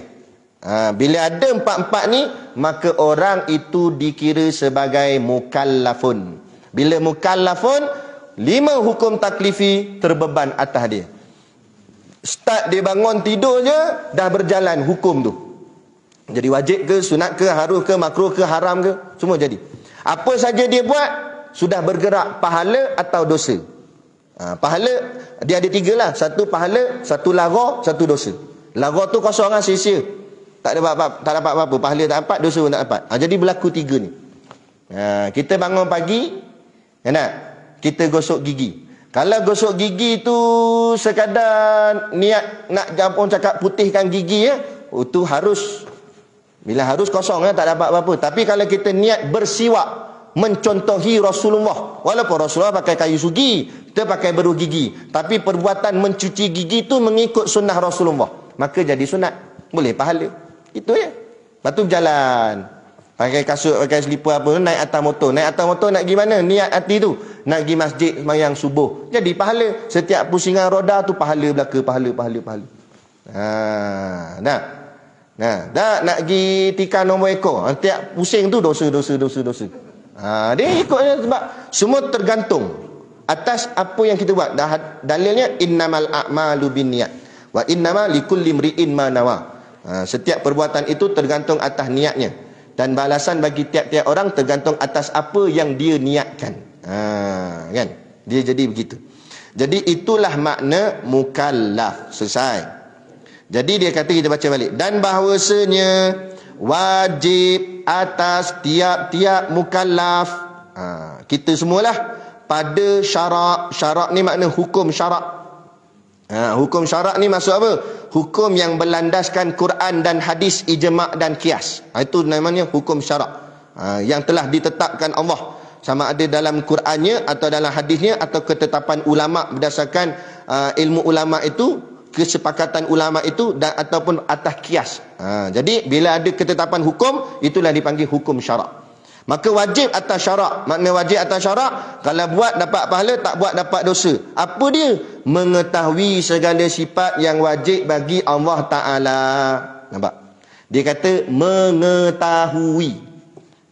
Bila ada empat-empat ni, maka orang itu dikira sebagai mukallafun. Bila mukallafun, 5 hukum taklifi terbeban atas dia. Start dia bangun tidur je, dah berjalan hukum tu. Jadi wajib ke, sunat ke, harus ke, makruh ke, haram ke, semua jadi. Apa saja dia buat, sudah bergerak pahala atau dosa. Pahala, dia ada 3 lah. Satu pahala, satu lara, satu dosa. Lara tu kosong lah, sia-sia. Tak dapat apa-apa, pahala tak dapat, dosa pun tak dapat. Jadi berlaku 3 ni. Kita bangun pagi, kita gosok gigi. Kalau gosok gigi tu sekadar niat nak orang cakap putihkan gigi itu harus. Bila harus kosong tak dapat apa-apa. Tapi kalau kita niat bersiwak, mencontohi Rasulullah, walaupun Rasulullah pakai kayu sugi, kita pakai beruh gigi, tapi perbuatan mencuci gigi tu mengikut sunnah Rasulullah, maka jadi sunat, boleh pahala. Itu je. Lepas tu berjalan, pakai kasut, pakai selipar apa, naik atas motor. Naik atas motor nak pergi mana? Niat hati tu nak pergi masjid sembahyang subuh, jadi pahala. Setiap pusingan roda tu pahala belaka, pahala. Dah nak pergi tikar nombor ekor, tiap pusing tu dosa. Dia ikutnya, sebab semua tergantung atas apa yang kita buat. Dalilnya innamal a'malu binniyat wa innama likulli imri'in ma nawa. Setiap perbuatan itu tergantung atas niatnya, dan balasan bagi tiap-tiap orang tergantung atas apa yang dia niatkan. Kan? Dia jadi begitu. Jadi itulah makna mukallaf. Selesai. Jadi dia kata, kita baca balik, dan bahawasanya wajib atas tiap-tiap mukallaf, kita semualah, pada syarak. Syarak ni makna hukum syarak. Hukum syarak ni maksud apa? Hukum yang berlandaskan Quran dan hadis, ijma' dan qiyas. Itu namanya hukum syarak, yang telah ditetapkan Allah, sama ada dalam Qurannya atau dalam hadisnya, atau ketetapan ulama berdasarkan ilmu ulama itu, kesepakatan ulama itu, dan ataupun atas qiyas. Jadi bila ada ketetapan hukum, itulah dipanggil hukum syarak. Maka wajib atas syarak. Makna wajib atas syarak, kalau buat dapat pahala, tak buat dapat dosa. Apa dia? Mengetahui segala sifat yang wajib bagi Allah Ta'ala. Nampak? Dia kata mengetahui.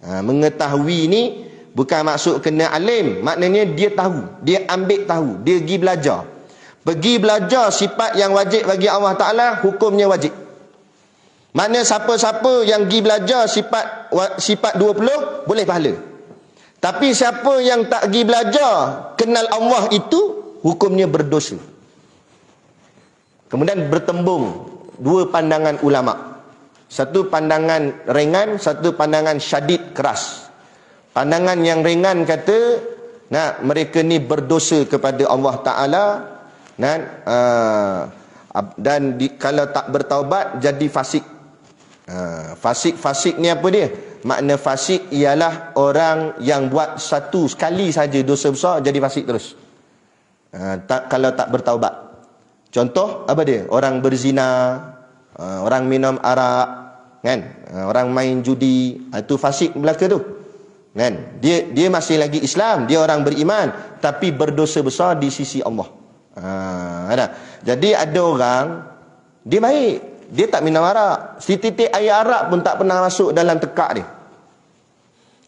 Mengetahui ni bukan maksud kena alim. Maknanya dia tahu, dia ambil tahu, dia pergi belajar. Pergi belajar sifat yang wajib bagi Allah Ta'ala, hukumnya wajib. Mana siapa-siapa yang pergi belajar sifat 20, boleh pahala. Tapi siapa yang tak pergi belajar kenal Allah itu, hukumnya berdosa. Kemudian bertembung 2 pandangan ulama. Satu pandangan ringan, satu pandangan syadid, keras. Pandangan yang ringan kata, mereka ni berdosa kepada Allah Ta'ala, dan kalau tak bertaubat jadi fasik. Fasik ni apa dia? Makna fasik ialah orang yang buat satu sekali saja dosa besar, jadi fasik terus. Kalau tak bertaubat. Contoh apa dia? Orang berzina, orang minum arak, kan? Orang main judi, itu fasik belaka tu. Kan? Dia masih lagi Islam, dia orang beriman, tapi berdosa besar di sisi Allah. Jadi ada orang dia baik, dia tak minum arak, setitik air arak pun tak pernah masuk dalam tekak dia.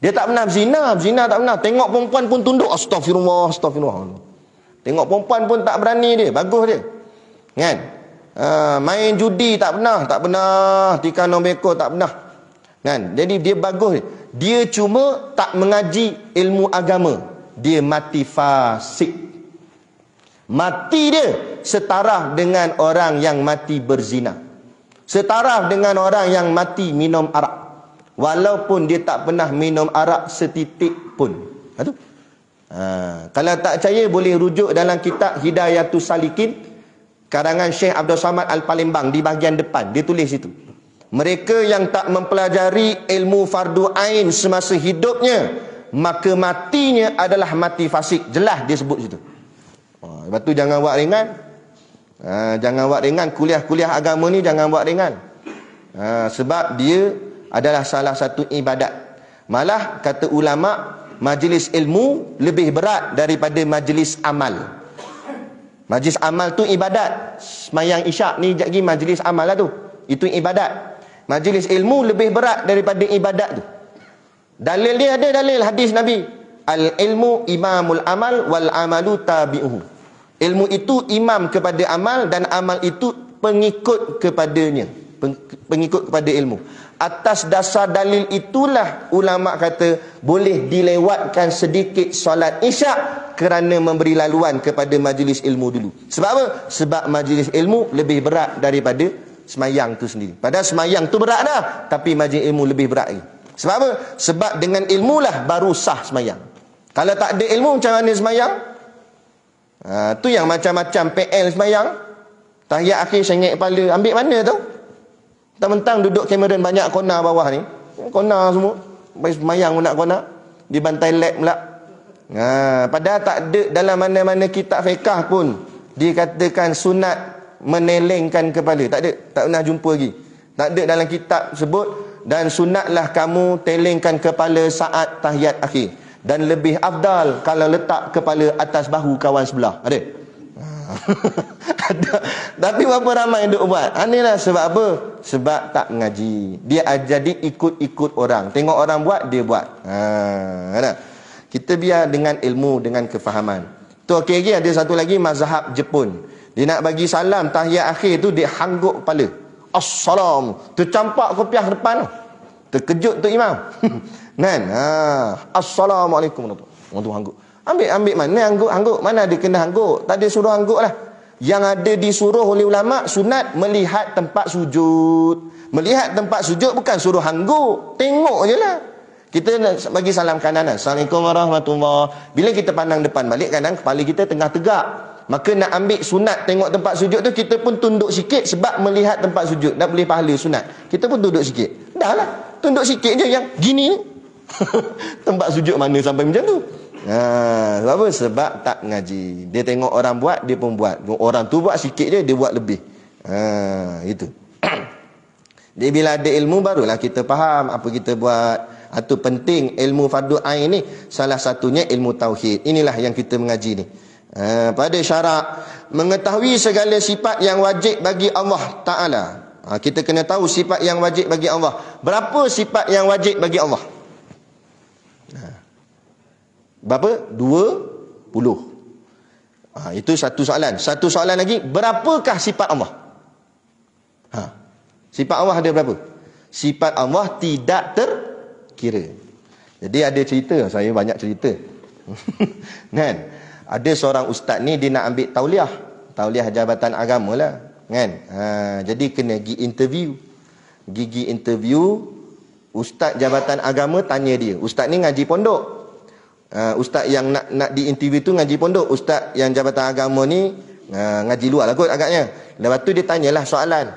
Dia tak pernah berzina tak pernah. Tengok perempuan pun tunduk, astagfirullah. Tengok perempuan pun tak berani dia, bagus dia. Kan? Main judi tak pernah, tikar nombor ekor tak pernah. Kan? Jadi dia bagus. Dia cuma tak mengaji ilmu agama, dia mati fasik. Mati dia setara dengan orang yang mati berzina. Setara dengan orang yang mati minum arak. Walaupun dia tak pernah minum arak setitik pun. Itu. Kalau tak percaya boleh rujuk dalam kitab Hidayatus Salikin karangan Syekh Abdul Samad Al-Palembang di bahagian depan. Dia tulis itu. Mereka yang tak mempelajari ilmu fardu ain semasa hidupnya, maka matinya adalah mati fasik. Jelas dia sebut situ. Lepas tu jangan buat ringan. Jangan buat ringan. Kuliah-kuliah agama ni jangan buat ringan. Sebab dia adalah salah satu ibadat. Malah kata ulama, majlis ilmu lebih berat daripada majlis amal. Majlis amal tu ibadat. Semayang isyak ni sekejap lagi majlis amal lah tu. Itu ibadat. Majlis ilmu lebih berat daripada ibadat tu. Dalil dia ada dalil hadis Nabi. Al-ilmu imamul amal wal amalu tabi'uhu. Ilmu itu imam kepada amal dan amal itu pengikut kepadanya. Pengikut kepada ilmu. Atas dasar dalil itulah ulama kata boleh dilewatkan sedikit solat isyak kerana memberi laluan kepada majlis ilmu dulu. Sebab apa? Sebab majlis ilmu lebih berat daripada semayang tu sendiri. Padahal semayang tu berat dah, tapi majlis ilmu lebih berat lagi. Sebab apa? Sebab dengan ilmu lah baru sah semayang. Kalau tak ada ilmu macam mana semayang? Tu yang macam-macam PL semayang. Tahiyat akhir sengit kepala. Ambil mana tu? Mentang-mentang duduk Cameron banyak kona bawah ni. Kona semua. Sampai semayang pun nak kona. Di bantai lab pula. Padahal tak ada dalam mana-mana kitab fiqah pun dikatakan sunat menelengkan kepala. Tak ada. Tak pernah jumpa lagi. Tak ada dalam kitab sebut. Dan sunatlah kamu telengkan kepala saat tahiyat akhir. Dan lebih afdal kalau letak kepala atas bahu kawan sebelah. Ada? Ada. Tapi berapa ramai yang duk buat? Inilah sebab apa? Sebab tak mengaji. Dia jadi ikut-ikut orang. Tengok orang buat, dia buat. Kita biar dengan ilmu, dengan kefahaman. Tu okey lagi, ada satu lagi mazhab Jepun. Dia nak bagi salam tahiyat akhir tu, dia hangguk kepala. Assalam. Tercampak kopiah depan tu. Terkejut tu imam. Kan? Assalamualaikum. Orang tu hangguk. Ambil mana hangguk? Mana ada kena hangguk? Tak ada suruh hangguk lah. Yang ada disuruh oleh ulama sunat melihat tempat sujud. Melihat tempat sujud bukan suruh hangguk. Tengok je lah. Kita bagi salam kanan. Assalamualaikum warahmatullahi. Bila kita pandang depan balik, kadang kepala kita tengah tegak. Maka nak ambil sunat tengok tempat sujud tu, kita pun tunduk sikit sebab melihat tempat sujud. Dah boleh pahala sunat. Kita pun tunduk sikit. Dah lah. Tunduk sikit je yang gini ni. Tempat sujud mana sampai macam tu? Sebab apa? Sebab tak ngaji. Dia tengok orang buat, dia pun buat. Orang tu buat sikit je, dia buat lebih. Itu. Jadi bila ada ilmu barulah kita faham apa kita buat. Itu penting ilmu fardu ain ni. Salah satunya ilmu tauhid. Inilah yang kita mengaji ni. Pada syarak mengetahui segala sifat yang wajib bagi Allah Ta'ala. Kita kena tahu sifat yang wajib bagi Allah. Berapa sifat yang wajib bagi Allah? Berapa? 20. Itu satu soalan. Satu soalan lagi, berapakah sifat Allah? Sifat Allah ada berapa? Sifat Allah tidak terkira. Jadi ada cerita, saya banyak cerita. Kan? Ada seorang ustaz ni, dia nak ambil tauliah Jabatan Agama lah. Kan? Jadi kena pergi interview. Gigi interview, ustaz Jabatan Agama tanya dia. Ustaz ni ngaji pondok. Ustaz yang nak di interview tu ngaji pondok. Ustaz yang Jabatan Agama ni ngaji luar lah kot agaknya. Lepas tu dia tanyalah soalan.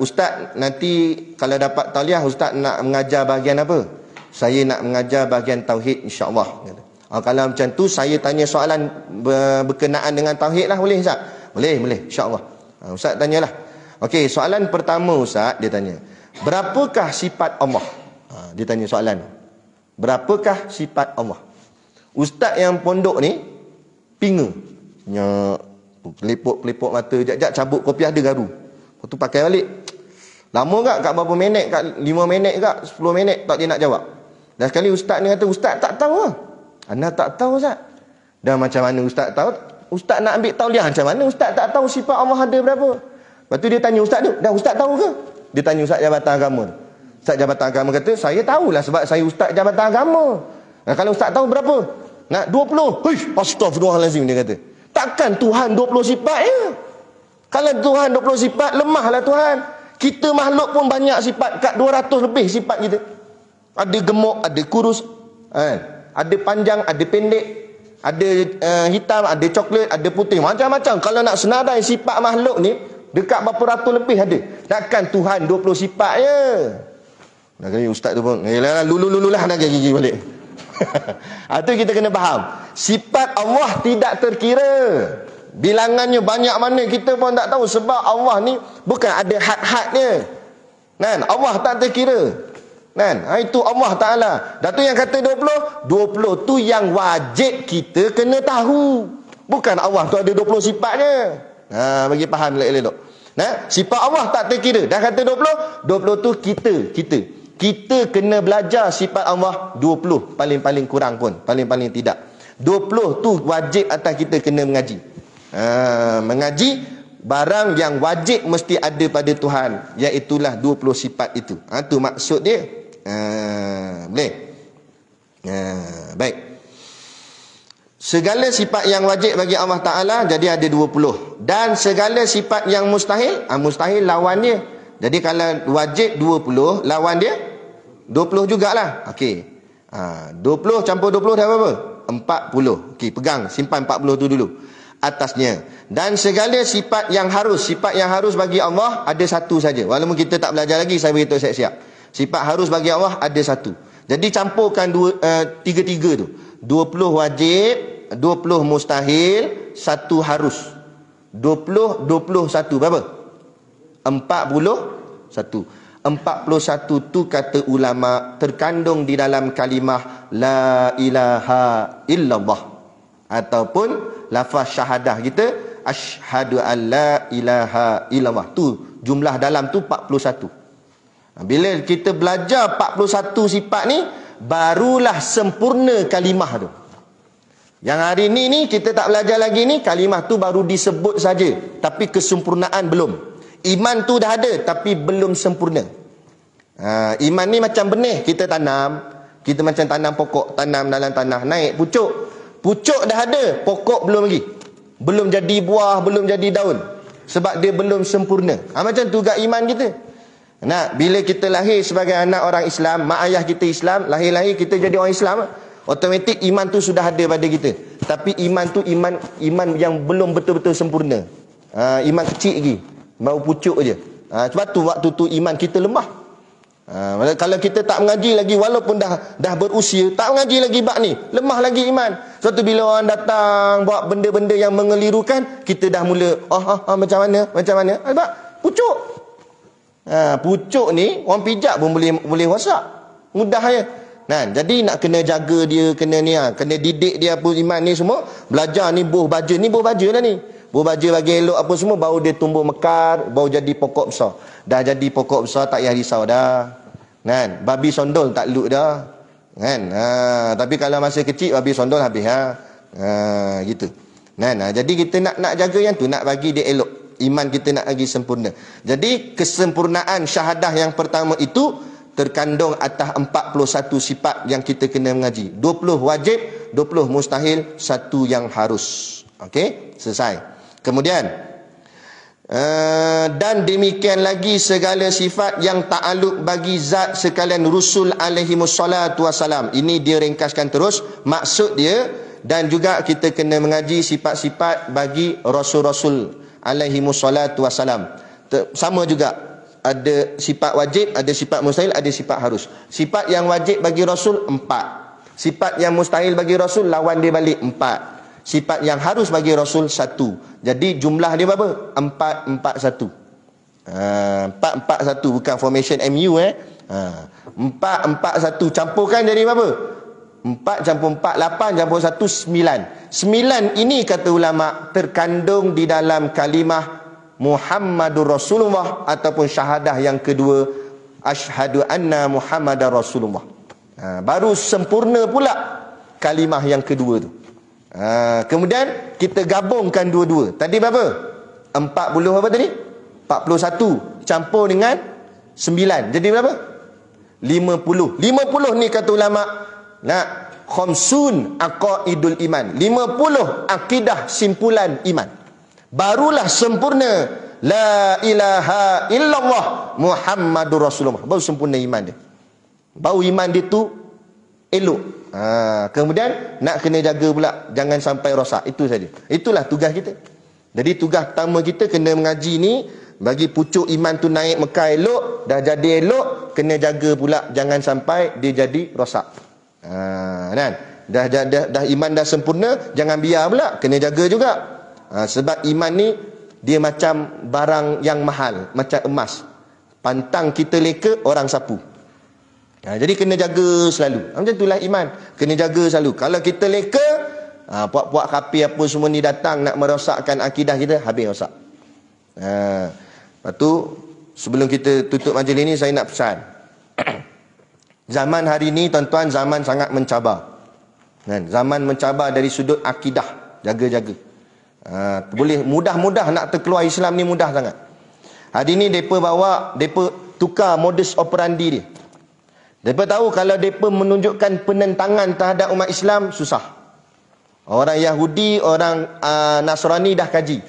Ustaz nanti kalau dapat tauliah, ustaz nak mengajar bahagian apa? Saya nak mengajar bahagian tauhid, insya-Allah. Kalau macam tu saya tanya soalan berkenaan dengan tauhid lah, boleh ustaz? Boleh, insya-Allah. Ustaz tanyalah. Okey, soalan pertama ustaz, dia tanya, berapakah sifat Allah? Dia tanya soalan. Berapakah sifat Allah? Ustaz yang pondok ni pinga. Nyak, pelipuk mata, jap cabut kopiah dia garu. Lepas tu pakai balik. Lama tak? Kat berapa minit? Kat 5 minit ke 10 minit tak dia nak jawab. Dan sekali ustaz ni kata, ustaz tak tahu lah. Anda tak tahu ustaz. Dan macam mana ustaz tahu? Ustaz nak ambil tauliah macam mana? Ustaz tak tahu sifat Allah ada berapa. Lepas tu dia tanya ustaz tu, dah ustaz tahu ke? Dia tanya ustaz Jabatan Agama. Ustaz Jabatan Agama kata, saya tahulah sebab saya ustaz Jabatan Agama. Nah, kalau ustaz tahu berapa? Nak 20. Astagfirullahalazim, dia kata. Takkan Tuhan 20 sifat ya? Kalau Tuhan 20 sifat, lemahlah Tuhan. Kita makhluk pun banyak sifat, kat 200 lebih sifat kita. Ada gemuk, ada kurus, ada panjang, ada pendek, ada hitam, ada coklat, ada putih, macam-macam. Kalau nak senarai sifat makhluk ni, dekat berapa ratus lebih ada. Takkan Tuhan 20 sifat je. Dah kali ustaz tu pun, lulu lah nak gigi balik. Itu kita kena faham. Sifat Allah tidak terkira. Bilangannya banyak mana kita pun tak tahu. Sebab Allah ni bukan ada had-hadnya. Allah tak terkira. Itu Allah Ta'ala. Dah tu yang kata 20 tu yang wajib kita kena tahu. Bukan Allah tu ada 20 sifatnya. Bagi faham elok-elok. Sifat Allah tak terkira. Dah kata 20 tu kita kena belajar sifat Allah 20. Paling-paling kurang pun, paling-paling tidak 20 tu wajib atas kita kena mengaji. Mengaji barang yang wajib mesti ada pada Tuhan, iaitulah 20 sifat itu. Tu maksud dia. Boleh? Baik. Segala sifat yang wajib bagi Allah Ta'ala jadi ada 20. Dan segala sifat yang mustahil, mustahil lawan dia. Jadi kalau wajib 20, lawan dia 20 jugalah. Okey. 20 campur 20 dah berapa? 40. Okey, pegang, simpan 40 tu dulu atasnya. Dan segala sifat yang harus bagi Allah ada satu saja. Walaupun kita tak belajar lagi, saya beritahu siap-siap. Sifat harus bagi Allah ada satu. Jadi campurkan tiga-tiga tu. 20 wajib, 20 mustahil, 1 harus. 20, 21 berapa? 41. 41 tu kata ulama terkandung di dalam kalimah la ilaha illallah, ataupun lafaz syahadah kita asyhadu an la ilaha illallah. Tu jumlah dalam tu 41. Bila kita belajar 41 sifat ni, barulah sempurna kalimah tu. Yang hari ni kita tak belajar lagi ni, kalimah tu baru disebut saja, tapi kesempurnaan belum. Iman tu dah ada tapi belum sempurna. Iman ni macam benih kita tanam. Kita macam tanam pokok, tanam dalam tanah, naik pucuk. Pucuk dah ada, pokok belum lagi. Belum jadi buah, belum jadi daun. Sebab dia belum sempurna. Macam tu juga iman kita. Bila kita lahir sebagai anak orang Islam, mak ayah kita Islam, lahir-lahir kita jadi orang Islam, automatik iman tu sudah ada pada kita. Tapi iman tu iman yang belum betul-betul sempurna. Iman kecil lagi, baru pucuk je. Sebab tu waktu tu iman kita lemah. Kalau kita tak mengaji lagi, walaupun dah berusia, tak mengaji lagi bab ni, lemah lagi iman. Suatu bila orang datang bawa benda-benda yang mengelirukan, kita dah mula macam mana sebab pucuk. Pucuk ni orang pijak pun boleh rosak, mudah je. Jadi nak kena jaga dia, kena didik dia apa iman ni semua. Belajar ni buah baja lah ni. Buah baja bagi elok apa semua, baru dia tumbuh mekar, baru jadi pokok besar. Dah jadi pokok besar tak payah risau dah. Babi sondol tak luk dah. Tapi kalau masa kecil babi sondol habis gitu. Jadi kita nak jaga yang tu, nak bagi dia elok. Iman kita nak lagi sempurna. Jadi kesempurnaan syahadah yang pertama itu terkandung atas 41 sifat yang kita kena mengaji. 20 wajib, 20 mustahil, 1 yang harus. Okey, selesai. Kemudian dan demikian lagi segala sifat yang ta'aluk bagi zat sekalian Rasul alaihi wassalatu wassalam. Ini dia ringkaskan terus maksud dia. Dan juga kita kena mengaji sifat-sifat bagi Rasul-Rasul alaihi wassalatu wassalam. Sama juga, ada sifat wajib, ada sifat mustahil, ada sifat harus. Sifat yang wajib bagi Rasul 4. Sifat yang mustahil bagi Rasul lawan dia balik 4. Sifat yang harus bagi Rasul 1. Jadi jumlah dia berapa? 441. 441 bukan formation MU 441 campurkan jadi berapa? 4 campur 4, 8 campur 1, 9. 9 ini kata ulama terkandung di dalam kalimah Muhammadur Rasulullah, ataupun syahadah yang kedua, asyhadu anna Muhammadar Rasulullah. Baru sempurna pula kalimah yang kedua tu. Kemudian kita gabungkan dua-dua. Tadi berapa? 40 apa tadi? 41 campur dengan 9. Jadi berapa? 50. 50 ni kata ulama Nak khamsun aqaidul iman, 50 akidah simpulan iman. Barulah sempurna la ilaha illallah Muhammadur Rasulullah. Baru sempurna iman dia. Baru iman dia tu elok. Kemudian nak kena jaga pula jangan sampai rosak. Itu saja. Itulah tugas kita. Jadi tugas pertama kita kena mengaji ni bagi pucuk iman tu naik mekar elok, dah jadi elok, kena jaga pula jangan sampai dia jadi rosak. Kan? Dah iman dah sempurna, jangan biar pula, kena jaga juga. Sebab iman ni dia macam barang yang mahal, macam emas. Pantang kita leka, orang sapu. Jadi kena jaga selalu. Macam itulah iman, kena jaga selalu. Kalau kita leka, puak-puak kapi apa semua ni datang nak merosakkan akidah kita, habis rosak. Lepas tu sebelum kita tutup majlis ni, saya nak pesan. Zaman hari ni tuan-tuan, zaman sangat mencabar. Zaman mencabar dari sudut akidah. Jaga-jaga. Boleh mudah-mudah nak terkeluar Islam ni, mudah sangat. Hari ni mereka tukar modus operandi dia. Mereka tahu kalau mereka menunjukkan penentangan terhadap umat Islam, susah. Orang Yahudi, orang Nasrani dah kaji.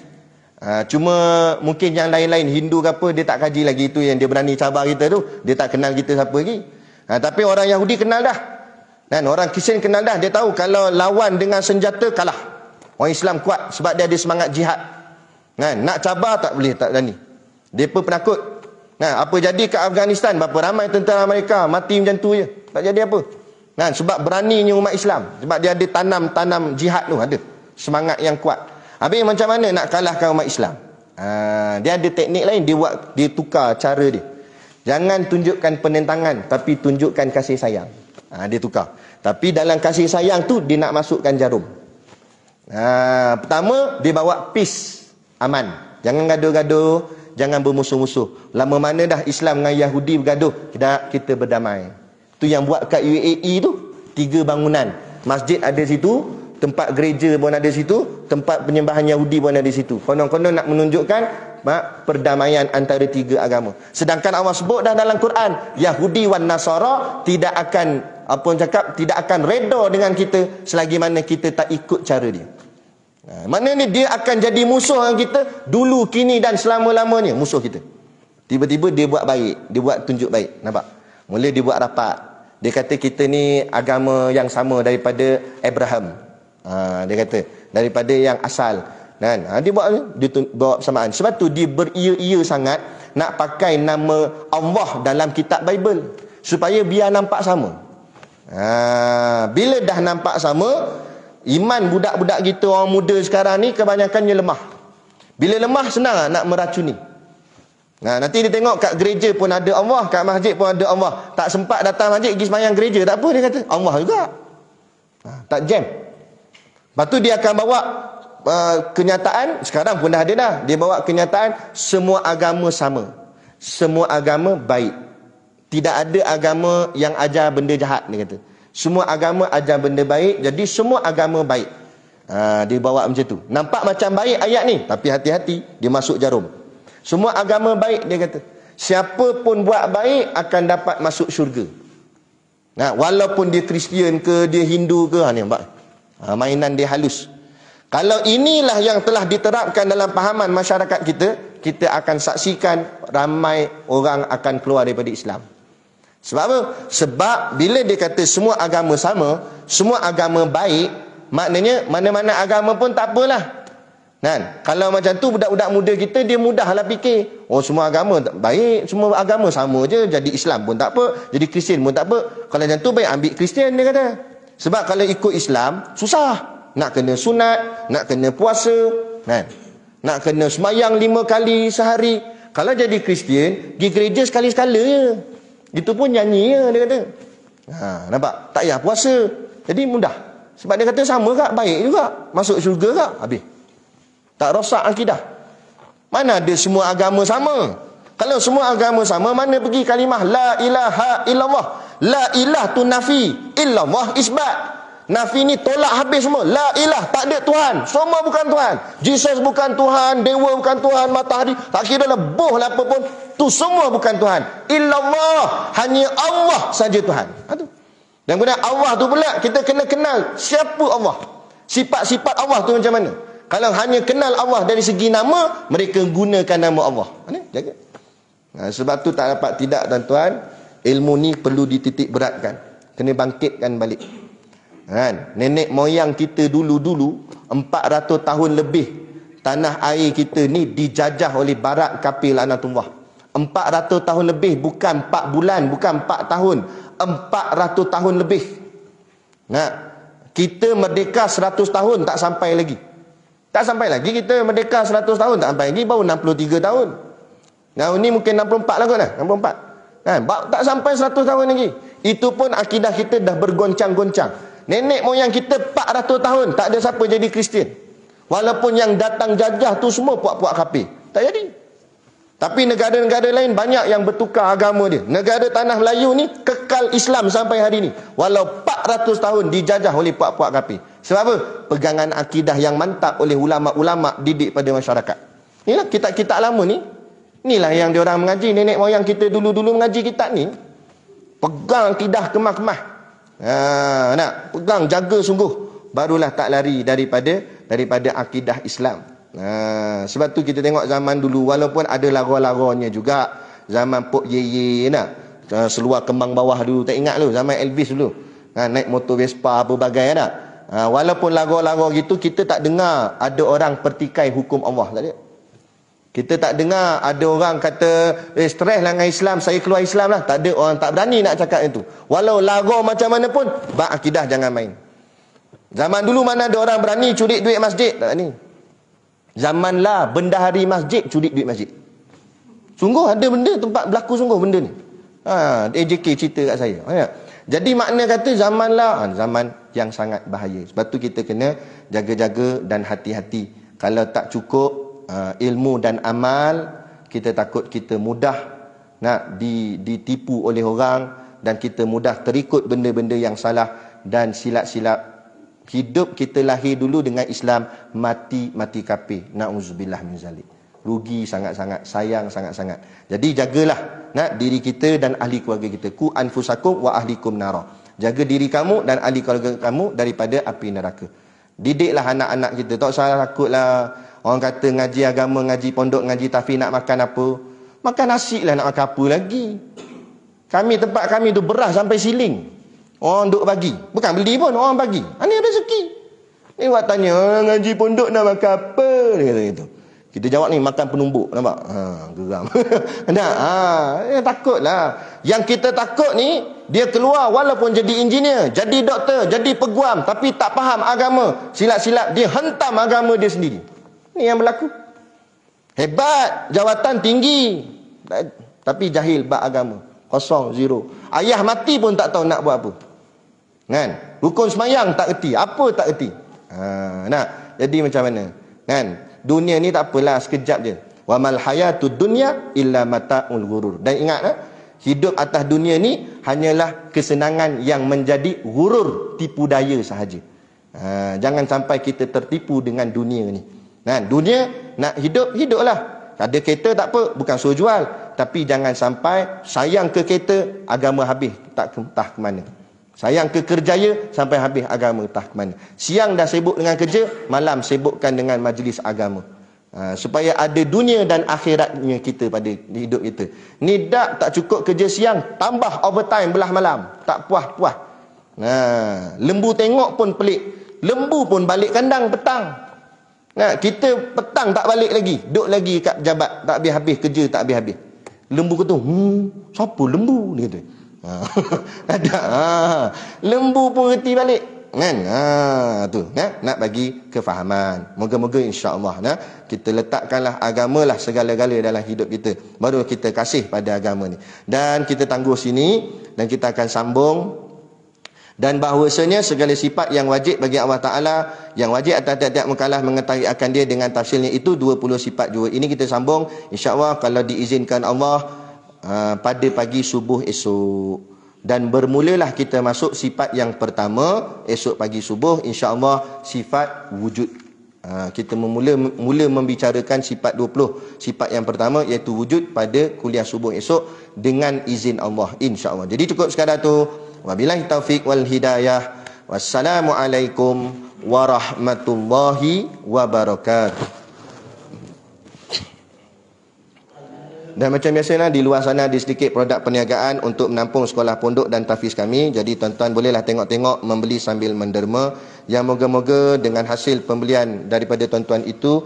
Cuma mungkin yang lain-lain, Hindu ke apa, dia tak kaji lagi. Itu yang dia berani cabar kita tu. Dia tak kenal kita siapa lagi. Tapi orang Yahudi kenal dah. Dan orang Kristian kenal dah. Dia tahu kalau lawan dengan senjata, kalah. Orang Islam kuat sebab dia ada semangat jihad. Nak cabar tak boleh, tak berani. Dia pun penakut. Apa jadi ke Afghanistan, berapa ramai tentera Amerika mati macam tu je. Tak jadi apa. Sebab beraninya umat Islam. Sebab dia ada tanam jihad tu, ada semangat yang kuat. Habis macam mana nak kalahkan umat Islam? Dia ada teknik lain, dia tukar cara dia. Jangan tunjukkan penentangan, tapi tunjukkan kasih sayang. Dia tukar. Tapi dalam kasih sayang tu, dia nak masukkan jarum. Pertama, dia bawa peace, aman. Jangan gaduh-gaduh, jangan bermusuh-musuh. Lama mana dah Islam dengan Yahudi bergaduh, kita berdamai. Tu yang buat kat UAE tu, 3 bangunan. Masjid ada situ, tempat gereja pun ada situ, tempat penyembahan Yahudi pun ada di situ. Konon-konon nak menunjukkan perdamaian antara 3 agama. Sedangkan Allah sebut dah dalam Quran, Yahudi wan Nasara tidak akan reda dengan kita selagi mana kita tak ikut cara dia. Maknanya dia akan jadi musuh dengan kita dulu, kini dan selama-lamanya musuh kita. Tiba-tiba dia buat baik, dia buat tunjuk baik. Nampak? Mula dia buat rapat. Dia kata kita ni agama yang sama daripada Abraham. Dia kata daripada yang asal. Dia bawa persamaan. Sebab tu dia beria-ia sangat nak pakai nama Allah dalam kitab Bible supaya biar nampak sama. Bila dah nampak sama, iman budak-budak kita orang muda sekarang ni kebanyakannya lemah. Bila lemah, senang nak meracuni. Nanti dia tengok kat gereja pun ada Allah, kat masjid pun ada Allah. Tak sempat datang masjid, pergi sembahyang gereja, tak apa, dia kata Allah juga. Tak jam. Lepas tu dia akan bawa kenyataan, sekarang pun dah ada dah. Dia bawa kenyataan semua agama sama. Semua agama baik. Tidak ada agama yang ajar benda jahat, dia kata. Semua agama ajar benda baik, jadi semua agama baik. Dia bawa macam tu. Nampak macam baik ayat ni, tapi hati-hati, dia masuk jarum. Semua agama baik, dia kata. Siapa pun buat baik akan dapat masuk syurga. Walaupun dia Kristian ke, dia Hindu ke, ni nampak. Mainan dia halus. Kalau inilah yang telah diterapkan dalam pahaman masyarakat kita, kita akan saksikan ramai orang akan keluar daripada Islam. Sebab apa? Sebab bila dia kata semua agama sama, semua agama baik, maknanya mana-mana agama pun tak apalah. Kalau macam tu budak-budak muda kita, dia mudahlah fikir, oh semua agama baik, semua agama sama je, jadi Islam pun tak apa, jadi Kristian pun tak apa. Kalau macam tu baik ambil Kristian, dia kata. Sebab kalau ikut Islam, susah. Nak kena sunat, nak kena puasa, nak kena semayang 5 kali sehari. Kalau jadi Kristian, pergi gereja sekali-sekala je. Itu pun nyanyi je, dia kata. Nampak? Tak payah puasa. Jadi mudah. Sebab dia kata sama kak, baik juga. Masuk syurga kak, habis. Tak rosak akidah. Mana ada semua agama sama? Kalau semua agama sama, mana pergi kalimah la ilaha illallah? La ilah tu nafi, illallah isbat. Nafi ni tolak habis semua. La ilah, tak ada Tuhan. Semua bukan Tuhan. Jesus bukan Tuhan, dewa bukan Tuhan, matahari, tak kira lah boh lah apa pun, tu semua bukan Tuhan. Illallah, hanya Allah saja Tuhan. Dan kemudian Allah tu pula kita kena kenal siapa Allah. Sifat-sifat Allah tu macam mana. Kalau hanya kenal Allah dari segi nama, mereka gunakan nama Allah. Mana? Jaga. Sebab tu tak dapat tidak tuan-tuan, ilmu ni perlu dititik beratkan. Kena bangkitkan balik. Kan? Nenek moyang kita dulu-dulu 400 tahun lebih tanah air kita ni dijajah oleh barat kafir laknatullah. 400 tahun lebih, bukan 4 bulan, bukan 4 tahun, 400 tahun lebih. Nah, kita merdeka 100 tahun tak sampai lagi. Tak sampai lagi kita merdeka 100 tahun tak sampai lagi, baru 63 tahun. Nah, ni mungkin 64 lah kot lah, 64. Kan? Tak sampai 100 tahun lagi. Itu pun akidah kita dah bergoncang-goncang. Nenek moyang kita 400 tahun tak ada siapa jadi Kristian. Walaupun yang datang jajah tu semua puak-puak kafir. Tak jadi. Tapi negara-negara lain banyak yang bertukar agama dia. Negara tanah Melayu ni kekal Islam sampai hari ni. Walau 400 tahun dijajah oleh puak-puak kafir. Sebab apa? Pegangan akidah yang mantap oleh ulama-ulama didik pada masyarakat. Inilah kitab-kitab lama ni. Inilah yang diorang mengaji. Nenek moyang kita dulu-dulu mengaji kitab ni. Pegang akidah kemah-kemah. Nak pegang, jaga sungguh. Barulah tak lari daripada akidah Islam. Sebab tu kita tengok zaman dulu, walaupun ada lara-laranya juga, zaman Pok Yeye nak seluar kembang bawah dulu, tak ingat lu zaman Elvis dulu, naik motor Vespa apa bagai nak. Walaupun lara-lara gitu, kita tak dengar ada orang pertikai hukum Allah, tak ada. Kita tak dengar ada orang kata stres lah dengan Islam, saya keluar Islam lah. Tak ada, orang tak berani nak cakap itu. Walau lara macam mana pun, bab akidah jangan main. Zaman dulu mana ada orang berani curi duit masjid, tak ni. Zaman lah bendahari masjid curi duit masjid. Sungguh ada benda tempat berlaku sungguh benda ni. AJK cerita kat saya. Jadi makna kata zaman lah zaman yang sangat bahaya. Sebab tu kita kena jaga-jaga dan hati-hati. Kalau tak cukup ilmu dan amal, kita takut kita mudah nak ditipu oleh orang dan kita mudah terikut benda-benda yang salah dan silap-silap. Hidup kita lahir dulu dengan Islam, mati kafir. Na'udzubillah min zalik. Rugi sangat-sangat, sayang sangat-sangat. Jadi jagalah diri kita dan ahli keluarga kita. Ku anfusakum wa ahlikum nara. Jaga diri kamu dan ahli keluarga kamu daripada api neraka. Didiklah anak-anak kita. Tak usah takutlah. Orang kata ngaji agama, ngaji pondok, ngaji tahfiz nak makan apa? Makan nasi lah, nak makan apa lagi? Tempat kami tu beras sampai siling. Orang duk bagi. Bukan beli pun, orang bagi. Ini ada rezeki. Ni buat tanya, ngaji pondok nak makan apa? Dia kata gitu. Kita jawab ni, makan penumbuk. Nampak? Geram. Takutlah. Yang kita takut ni, dia keluar walaupun jadi engineer, jadi doktor, jadi peguam, tapi tak faham agama. Silap-silap, dia hentam agama dia sendiri. Ni yang berlaku. Hebat, jawatan tinggi, tapi jahil bab agama. Kosong, zero. Ayah mati pun tak tahu nak buat apa. Kan? Rukun semayang tak erti. Apa tak erti? Jadi macam mana? Kan? Dunia ni tak apalah, sekejap je. Wa mal hayatud dunya illa mata'ul ghurur. Dan ingat, hidup atas dunia ni hanyalah kesenangan yang menjadi gurur, tipu daya sahaja. Jangan sampai kita tertipu dengan dunia ni. Kan? Dunia nak hiduplah. Ada kereta tak apa, bukan suruh jual. Tapi jangan sampai sayang ke kereta, agama habis tak entah ke mana. Sayang ke kerjaya, sampai habis agama entah ke mana. Siang dah sibuk dengan kerja, malam sibukkan dengan majlis agama. Supaya ada dunia dan akhiratnya kita pada hidup kita. Ni tak cukup kerja siang, tambah overtime belah malam. Tak puas-puas. Lembu tengok pun pelik. Lembu pun balik kandang petang. Kita petang tak balik lagi, duduk lagi kat pejabat, tak habis-habis kerja, tak habis-habis. Lembu kata, siapa lembu? Dia kata. Ada. Lembu pun reti balik. Kan? Tu, nak bagi kefahaman. Moga-moga insya-Allah kita letakkanlah agamalah segala-gala dalam hidup kita. Baru kita kasih pada agama ni. Dan kita tangguh sini dan kita akan sambung. Dan bahawasanya segala sifat yang wajib bagi Allah Ta'ala, yang wajib atas tiap-tiap mukallaf mengetahui akan dia dengan tafsirnya itu 20 sifat jua. Ini kita sambung insya-Allah kalau diizinkan Allah pada pagi subuh esok. Dan bermulalah kita masuk sifat yang pertama esok pagi subuh, insya-Allah sifat wujud. Kita mula membicarakan sifat 20. Sifat yang pertama iaitu wujud pada kuliah subuh esok dengan izin Allah, insya-Allah. Jadi cukup sekadar tu. Wabillahi taufiq wal hidayah. Wassalamualaikum warahmatullahi wabarakatuh. Dan macam biasalah di luar sana ada sedikit produk perniagaan untuk menampung sekolah pondok dan tahfiz kami. Jadi tuan-tuan bolehlah tengok-tengok, membeli sambil menderma. Yang moga-moga dengan hasil pembelian daripada tuan-tuan itu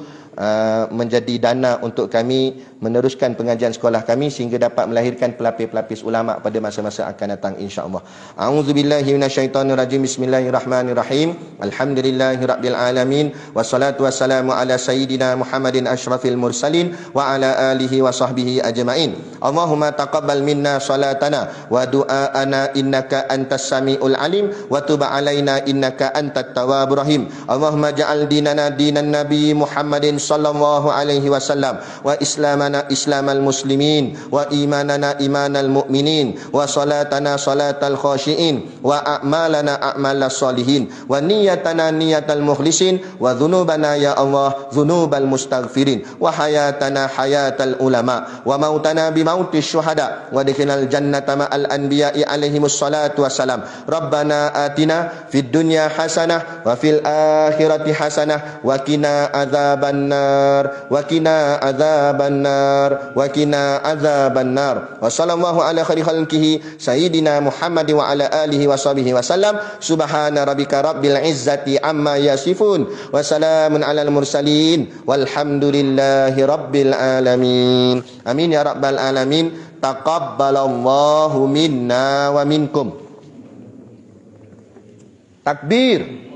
menjadi dana untuk kami meneruskan pengajian sekolah kami sehingga dapat melahirkan pelapis-pelapis ulama pada masa-masa akan datang insya-Allah. A'udzubillahi minasyaitonirrajim. Bismillahirrahmanirrahim. Alhamdulillahirabbil alamin wassalatu wassalamu ala sayyidina Muhammadin asyrafil mursalin wa ala alihi wa sahbihi ajmain. Allahumma taqabbal minna salatana wa du'aana innaka antas samiul alim wa tub alaina innaka antat tawwabur rahim. Allahumma ja'al dinana dinan nabi Muhammadin sallallahu alaihi wasallam wa islamana islamal muslimin wa imanana imanal mu'minin wa salatana salatal khashiin wa a'malana a'malas solihin wa niyatana niyatal mukhlisin wa dhunubana ya Allah dhunubal mustaghfirin wa hayatana hayatal ulama wa mautana bi mautis syuhada wa dikhilal jannata ma'al anbiya'i alaihimus salatu wassalam. Rabbana atina fid dunya hasanah wa fil akhirati hasanah wa qina adzaban wa qina adzaban nar wa qina adzaban nar. Wa sallallahu ala khairi khalqihi sayyidina Muhammad wa ala alihi wa sahbihi wasallam. Subhana rabbika rabbil izzati amma yasifun wa salamun alal mursalin walhamdulillahi rabbil alamin. Amin ya rabbal alamin. Taqabbalallahu minna wa minkum. Takbir.